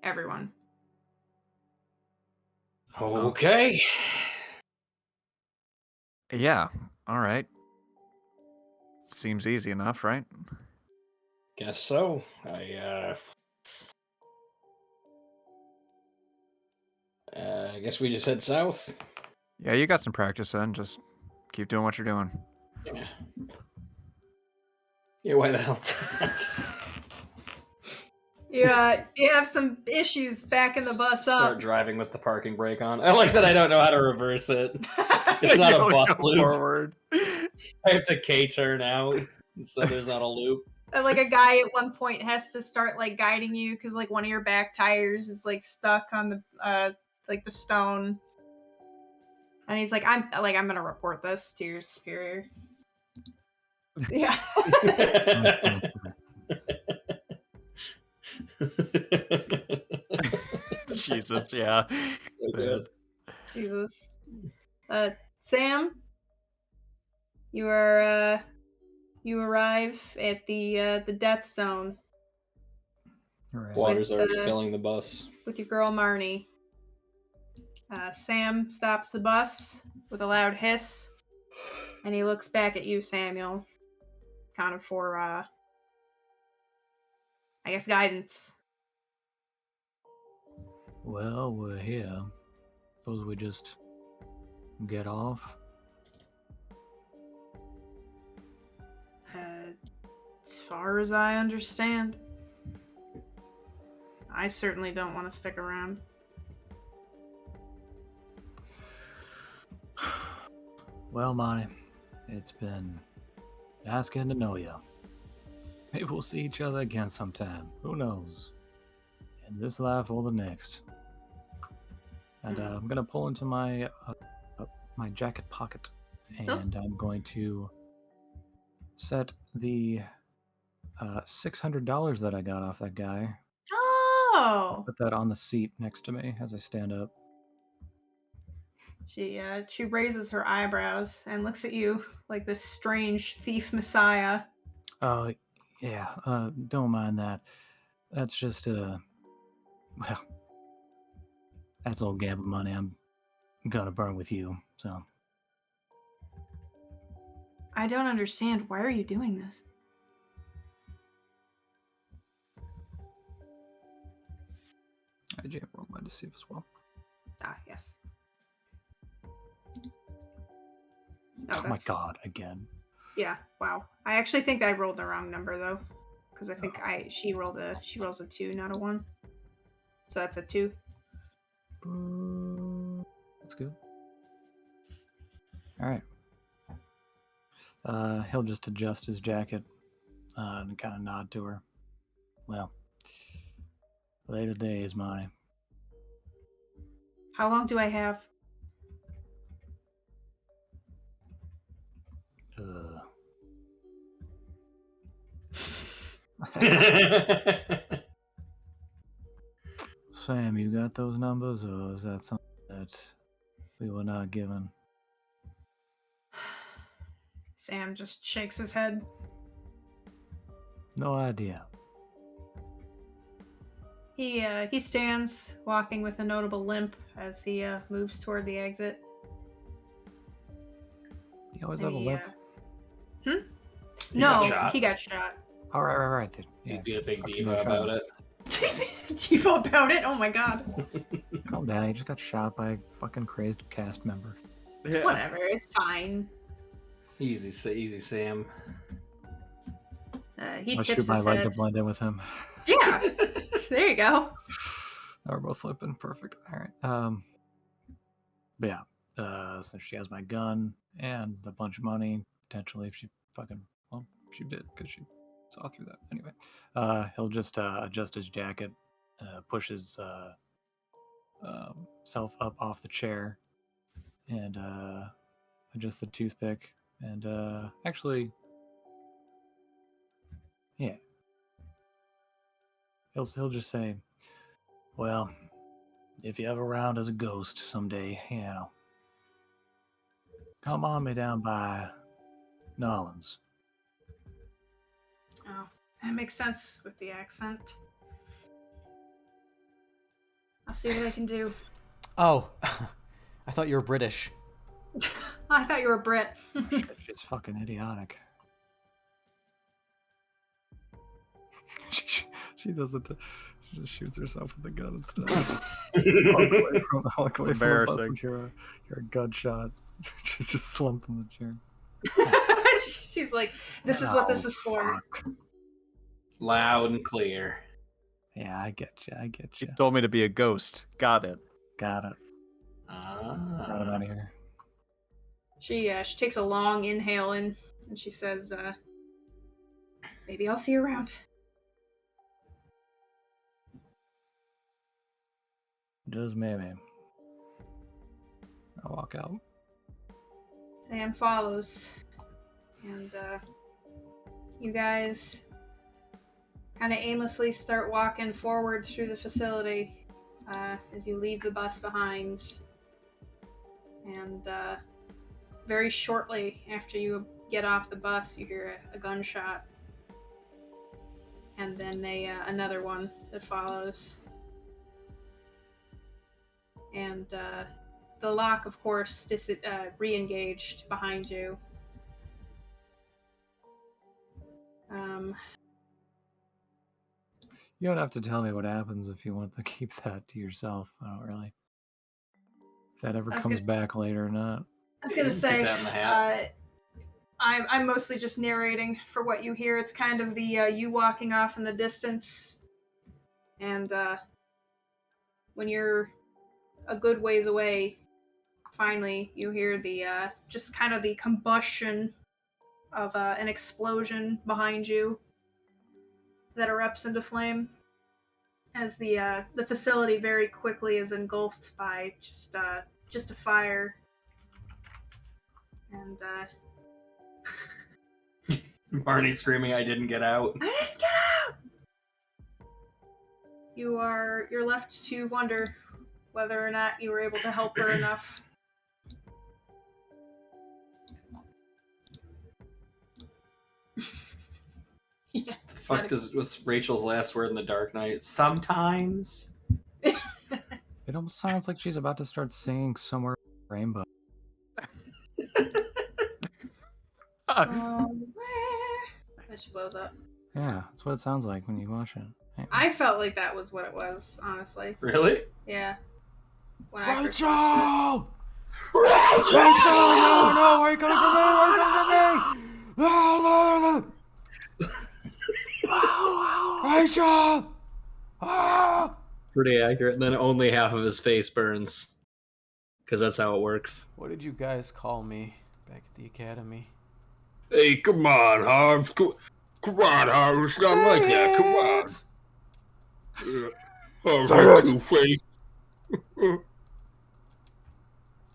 everyone. Okay. Yeah. All right. Seems easy enough, right? Guess so. I guess we just head south. Yeah, you got some practice in. Just keep doing what you're doing. Yeah, why the hell? You have some issues backing the bus Start up. driving with the parking brake on. I like that I don't know how to reverse it. It's You not a don't bus go loop. forward. I have to K-turn out, so there's not a loop. Like a guy at one point has to start like guiding you because like one of your back tires is like stuck on the like the stone, and he's like, I'm gonna report this to your superior. Yeah. Jesus, yeah. So good. Jesus. Sam, you are you arrive at the death zone Right. Water's With, already filling the bus. with your girl Marnie. Sam stops the bus with a loud hiss, and he looks back at you, Samuel, kind of for I guess guidance. Well, we're here. Suppose we just get off. As far as I understand, I certainly don't want to stick around. Well, Monty, it's been nice getting to know you. Maybe we'll see each other again sometime. Who knows? In this life or the next. And I'm gonna pull into my my jacket pocket, and I'm going to set the $600 that I got off that guy. Oh! Put that on the seat next to me as I stand up. She raises her eyebrows and looks at you like this strange thief messiah. Yeah, don't mind that. That's just well, that's old gamble money I'm gonna burn with you. So I don't understand. Why are you doing this? I jam roll my deceive as well. Ah, yes. Oh my god, again. Yeah, wow. I actually think I rolled the wrong number though, because I think she rolls a 2, not a 1. So that's a 2. That's good. All right. He'll just adjust his jacket and kind of nod to her. Well, later day is mine. How long do I have? Sam, you got those numbers, or is that something that we were not given? Sam just shakes his head. No idea. He stands, walking with a notable limp as he moves toward the exit. You always And have a he, limp. He got No, shot. he got shot. All right. Then. He's Yeah, being a big fucking diva got about shot. it. Tivo about it? Oh my god. Calm down. He just got shot by a fucking crazed cast member. Yeah. Whatever, it's fine. Easy, Sam. He I'll tips shoot my his leg head. to blend in with him. Yeah, there you go. We're both flipping. Perfect. All right. But yeah. Since she has my gun and a bunch of money, potentially, if she she did because she saw through that. Anyway, he'll just adjust his jacket, push his self up off the chair, and adjust the toothpick, and actually, yeah. He'll just say, well, if you're ever around as a ghost someday, come on me down by Nolans. Oh, that makes sense with the accent. I'll see what I can do. Oh, I thought you were British. I thought you were a Brit. She's fucking idiotic. she does it. She just shoots herself with the gun instead. Walk away from the bus like you're a gunshot. She's just slumped in the chair. She's like, this is what this is for. Fuck. Loud and clear. Yeah, I get you. She told me to be a ghost. Got it. Got it. Got him out of here. She takes a long inhale in, and she says, maybe I'll see you around. Just maybe. I'll walk out. Sam follows, and you guys kind of aimlessly start walking forward through the facility as you leave the bus behind. And very shortly after you get off the bus, you hear a gunshot, and then another one that follows. And the lock, of course, re-engaged behind you. You don't have to tell me what happens if you want to keep that to yourself. I don't really. If that ever I was comes gonna- back later or not. I was gonna Put say, that in the hat. I'm mostly just narrating for what you hear. It's kind of the you walking off in the distance, and when you're a good ways away, finally you hear the just kind of the combustion of an explosion behind you that erupts into flame as the facility very quickly is engulfed by just a fire. And Barney screaming, "I didn't get out." I didn't get out! You're left to wonder whether or not you were able to help her enough. Yeah. Fuck what's Rachel's last word in The Dark Knight? Sometimes. It almost sounds like she's about to start singing Somewhere Rainbow. Somewhere. Then she blows up. Yeah, that's what it sounds like when you watch it. Hey, I felt like that was what it was, honestly. Really? Yeah. When I first watched Rachel! Rachel! No! Why are you coming for me? Why are you coming for me? Rachel! Ah! Pretty accurate. And then only half of his face burns. Because that's how it works. What did you guys call me back at the academy? Hey, come on, Harv. Come on, Harv. It's not like that. Come on. Harv, you Two-Face.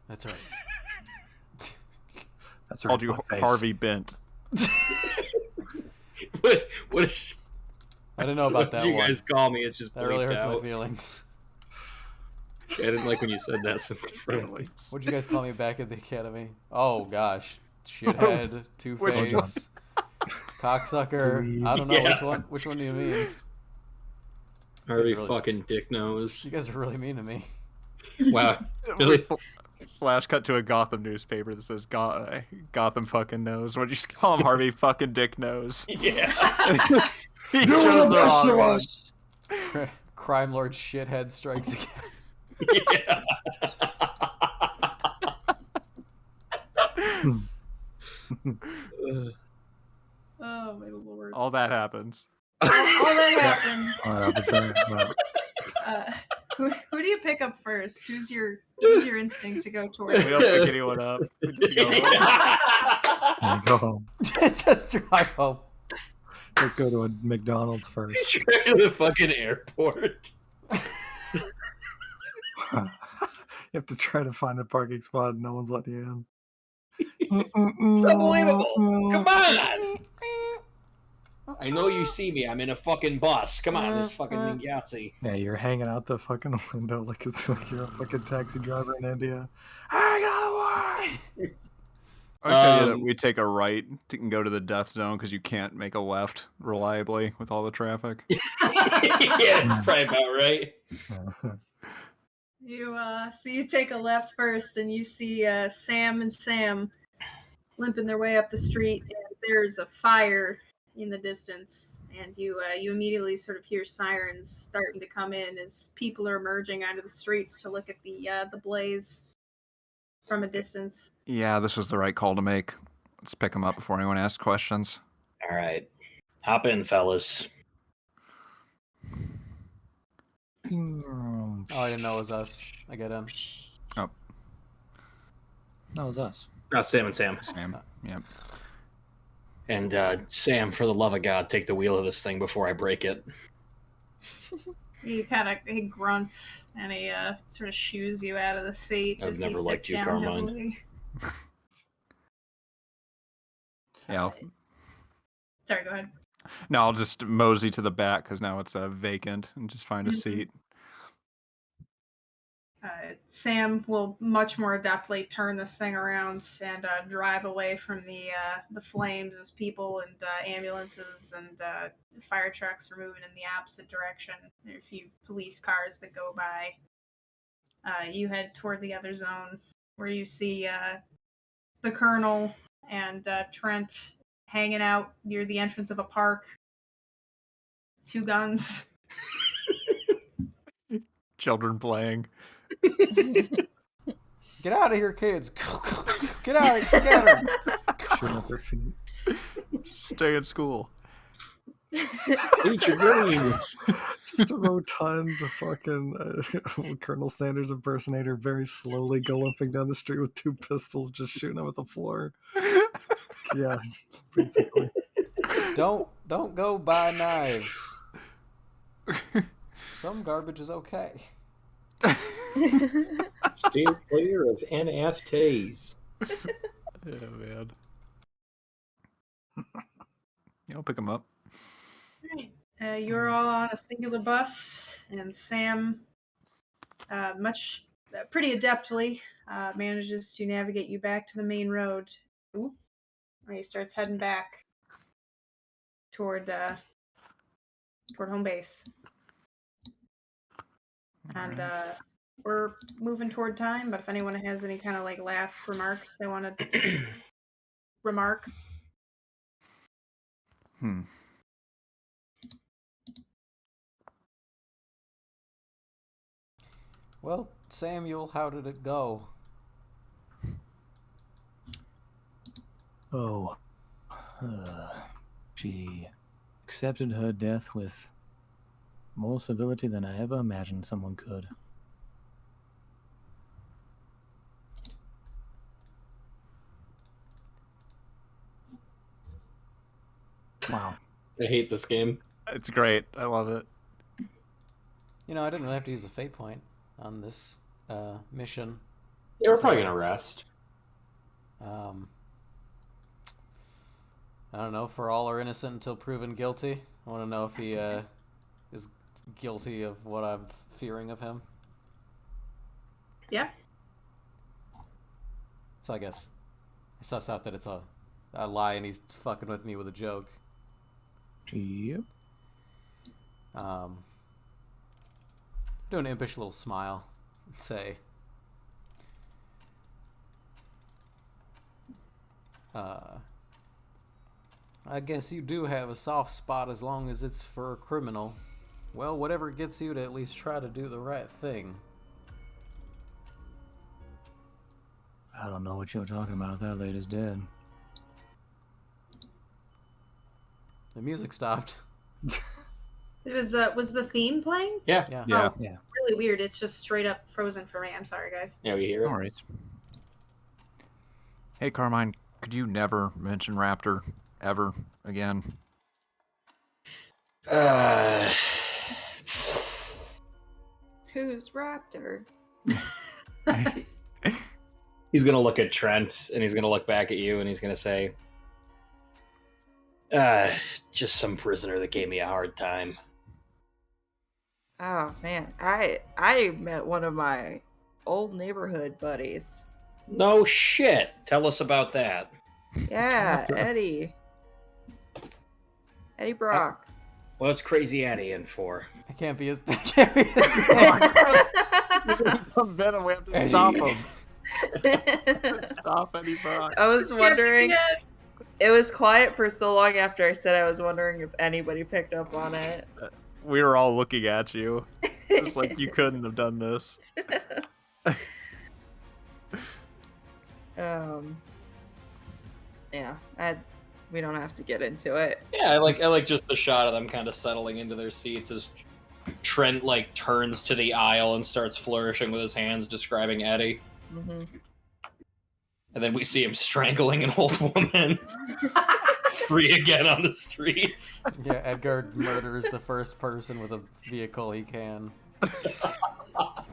That's right. That's right. Called you fuckface. Harvey Bent. What is... I didn't know about what that did you one. guys call me? It's just That really bleeped hurts my out. feelings. I didn't like when you said that so friendly. What'd you guys call me back at the academy? Oh gosh, shithead, Two-Face, cocksucker. I don't know Yeah. which one do you mean? Harvey really- fucking dick nose. You guys are really mean to me. Wow. Really? Flash cut to a Gotham newspaper that says Gotham fucking knows. What'd you call him? Harvey fucking dick nose. Yeah. He You're chose the the best wrong of one. us. Crime Lord shithead strikes again. Yeah. Oh my lord. All that happens. All that happens. Well, Who do you pick up first? Who's your instinct to go We towards? don't pick anyone up. We just go home. go home. Just drive home. Let's go to a McDonald's first. Straight to the fucking airport. You have to try to find a parking spot and no one's letting you in. It's unbelievable. Come on. I know you see me. I'm in a fucking bus. Come on, this fucking Yahtzee. Yeah, you're hanging out the fucking window like it's like you're a fucking taxi driver in India. I gotta work. I tell you that we take a right and go to the death zone because you can't make a left reliably with all the traffic. Yeah, it's probably about right. So you take a left first, and you see Sam and Sam limping their way up the street, and there's a fire in the distance, and you immediately sort of hear sirens starting to come in as people are emerging onto the streets to look at the blaze from a distance. Yeah, this was the right call to make. Let's pick them up before anyone asks questions. All right. Hop in, fellas. Oh, I didn't know it was us. I get in. Oh, That was us. Sam and Sam. Sam. Yep. And Sam, for the love of God, take the wheel of this thing before I break it. He grunts and he sort of shoos you out of the seat. I've as never he sits liked you, down Carmine. heavily. Yeah. Sorry, go ahead. No, I'll just mosey to the back because now it's vacant and just find a seat. Sam will much more adeptly turn this thing around and drive away from the flames as people and ambulances and fire trucks are moving in the opposite direction. There are a few police cars that go by. You head toward the other zone where you see the Colonel and Trent hanging out near the entrance of a park. 2 guns. Children playing. Get out of here, kids! Get out! Scatter! Shooting at their feet. Stay at school. Eat your greens. Just a rotund fucking Colonel Sanders impersonator very slowly limping down the street with 2 pistols just shooting them at the floor. Yeah, just basically. Don't go buy knives. Some garbage is okay. Stay clear of NFTs. Yeah, man. Yeah, I'll pick them up. Right. You're all on a singular bus, and Sam, pretty adeptly, manages to navigate you back to the main road. Ooh. Where he starts heading back toward home base. And we're moving toward time, but if anyone has any kind of like last remarks they want to remark. Well, Samuel, how did it go? Oh, she accepted her death with more civility than I ever imagined someone could. Wow. I hate this game. It's great. I love it. You know, I didn't really have to use a fate point on this mission. Yeah, we're probably gonna rest. I don't know. For all are innocent until proven guilty. I want to know if he is guilty of what I'm fearing of him. Yeah. So I guess I suss out that it's a lie and he's fucking with me with a joke. Yep. Do an impish little smile and say, I guess you do have a soft spot as long as it's for a criminal. Well, whatever gets you to at least try to do the right thing. I don't know what you were talking about. That lady's dead. The music stopped. It was the theme playing? Yeah. Yeah. Yeah. Oh, really weird. It's just straight up frozen for me. I'm sorry, guys. Yeah, we hear No it. worries. Hey, Carmine, could you never mention Raptor ever again? Who's Raptor? He's gonna look at Trent and he's gonna look back at you and he's gonna say, just some prisoner that gave me a hard time. Oh man, I met one of my old neighborhood buddies. No shit. Tell us about that. Yeah, Eddie. Eddie Brock. What's Crazy Eddie in for? I can't be his. Can't be his He's gonna come in and we have to stop him. Stop Eddie Brock. I was wondering. It was quiet for so long after I said I was wondering if anybody picked up on it. We were all looking at you. Just like you couldn't have done this. Yeah, we don't have to get into it. Yeah, I like just the shot of them kind of settling into their seats as Trent like turns to the aisle and starts flourishing with his hands, describing Eddie. Hmm. And then we see him strangling an old woman, free again on the streets. Yeah, Edgar murders the first person with a vehicle he can.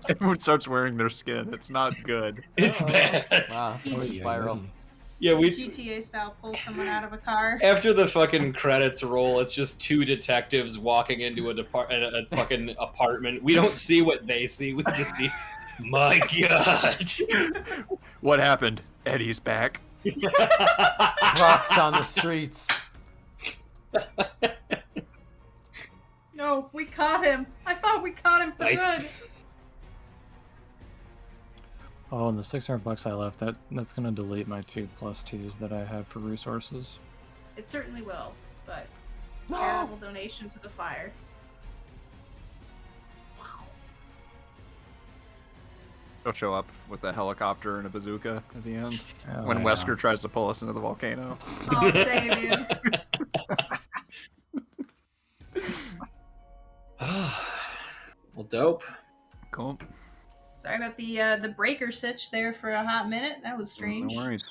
Everyone starts wearing their skin. It's not good. It's bad. Wow, it's a spiral. Yeah, we GTA style pull someone out of a car. after the fucking credits roll, it's just two detectives walking into a fucking apartment. We don't see what they see. We just see, my God. What happened? Eddie's back. Rocks on the streets. No, we caught him. I thought we caught him for good. Oh, and the $600 I left, that's gonna delete my 2+2s that I have for resources. It certainly will, but charitable donation to the fire. He'll show up with a helicopter and a bazooka at the end Oh, when yeah. Wesker tries to pull us into the volcano. I'll save you. Well, dope. Cool. Sorry about the breaker sitch there for a hot minute. That was strange. No worries.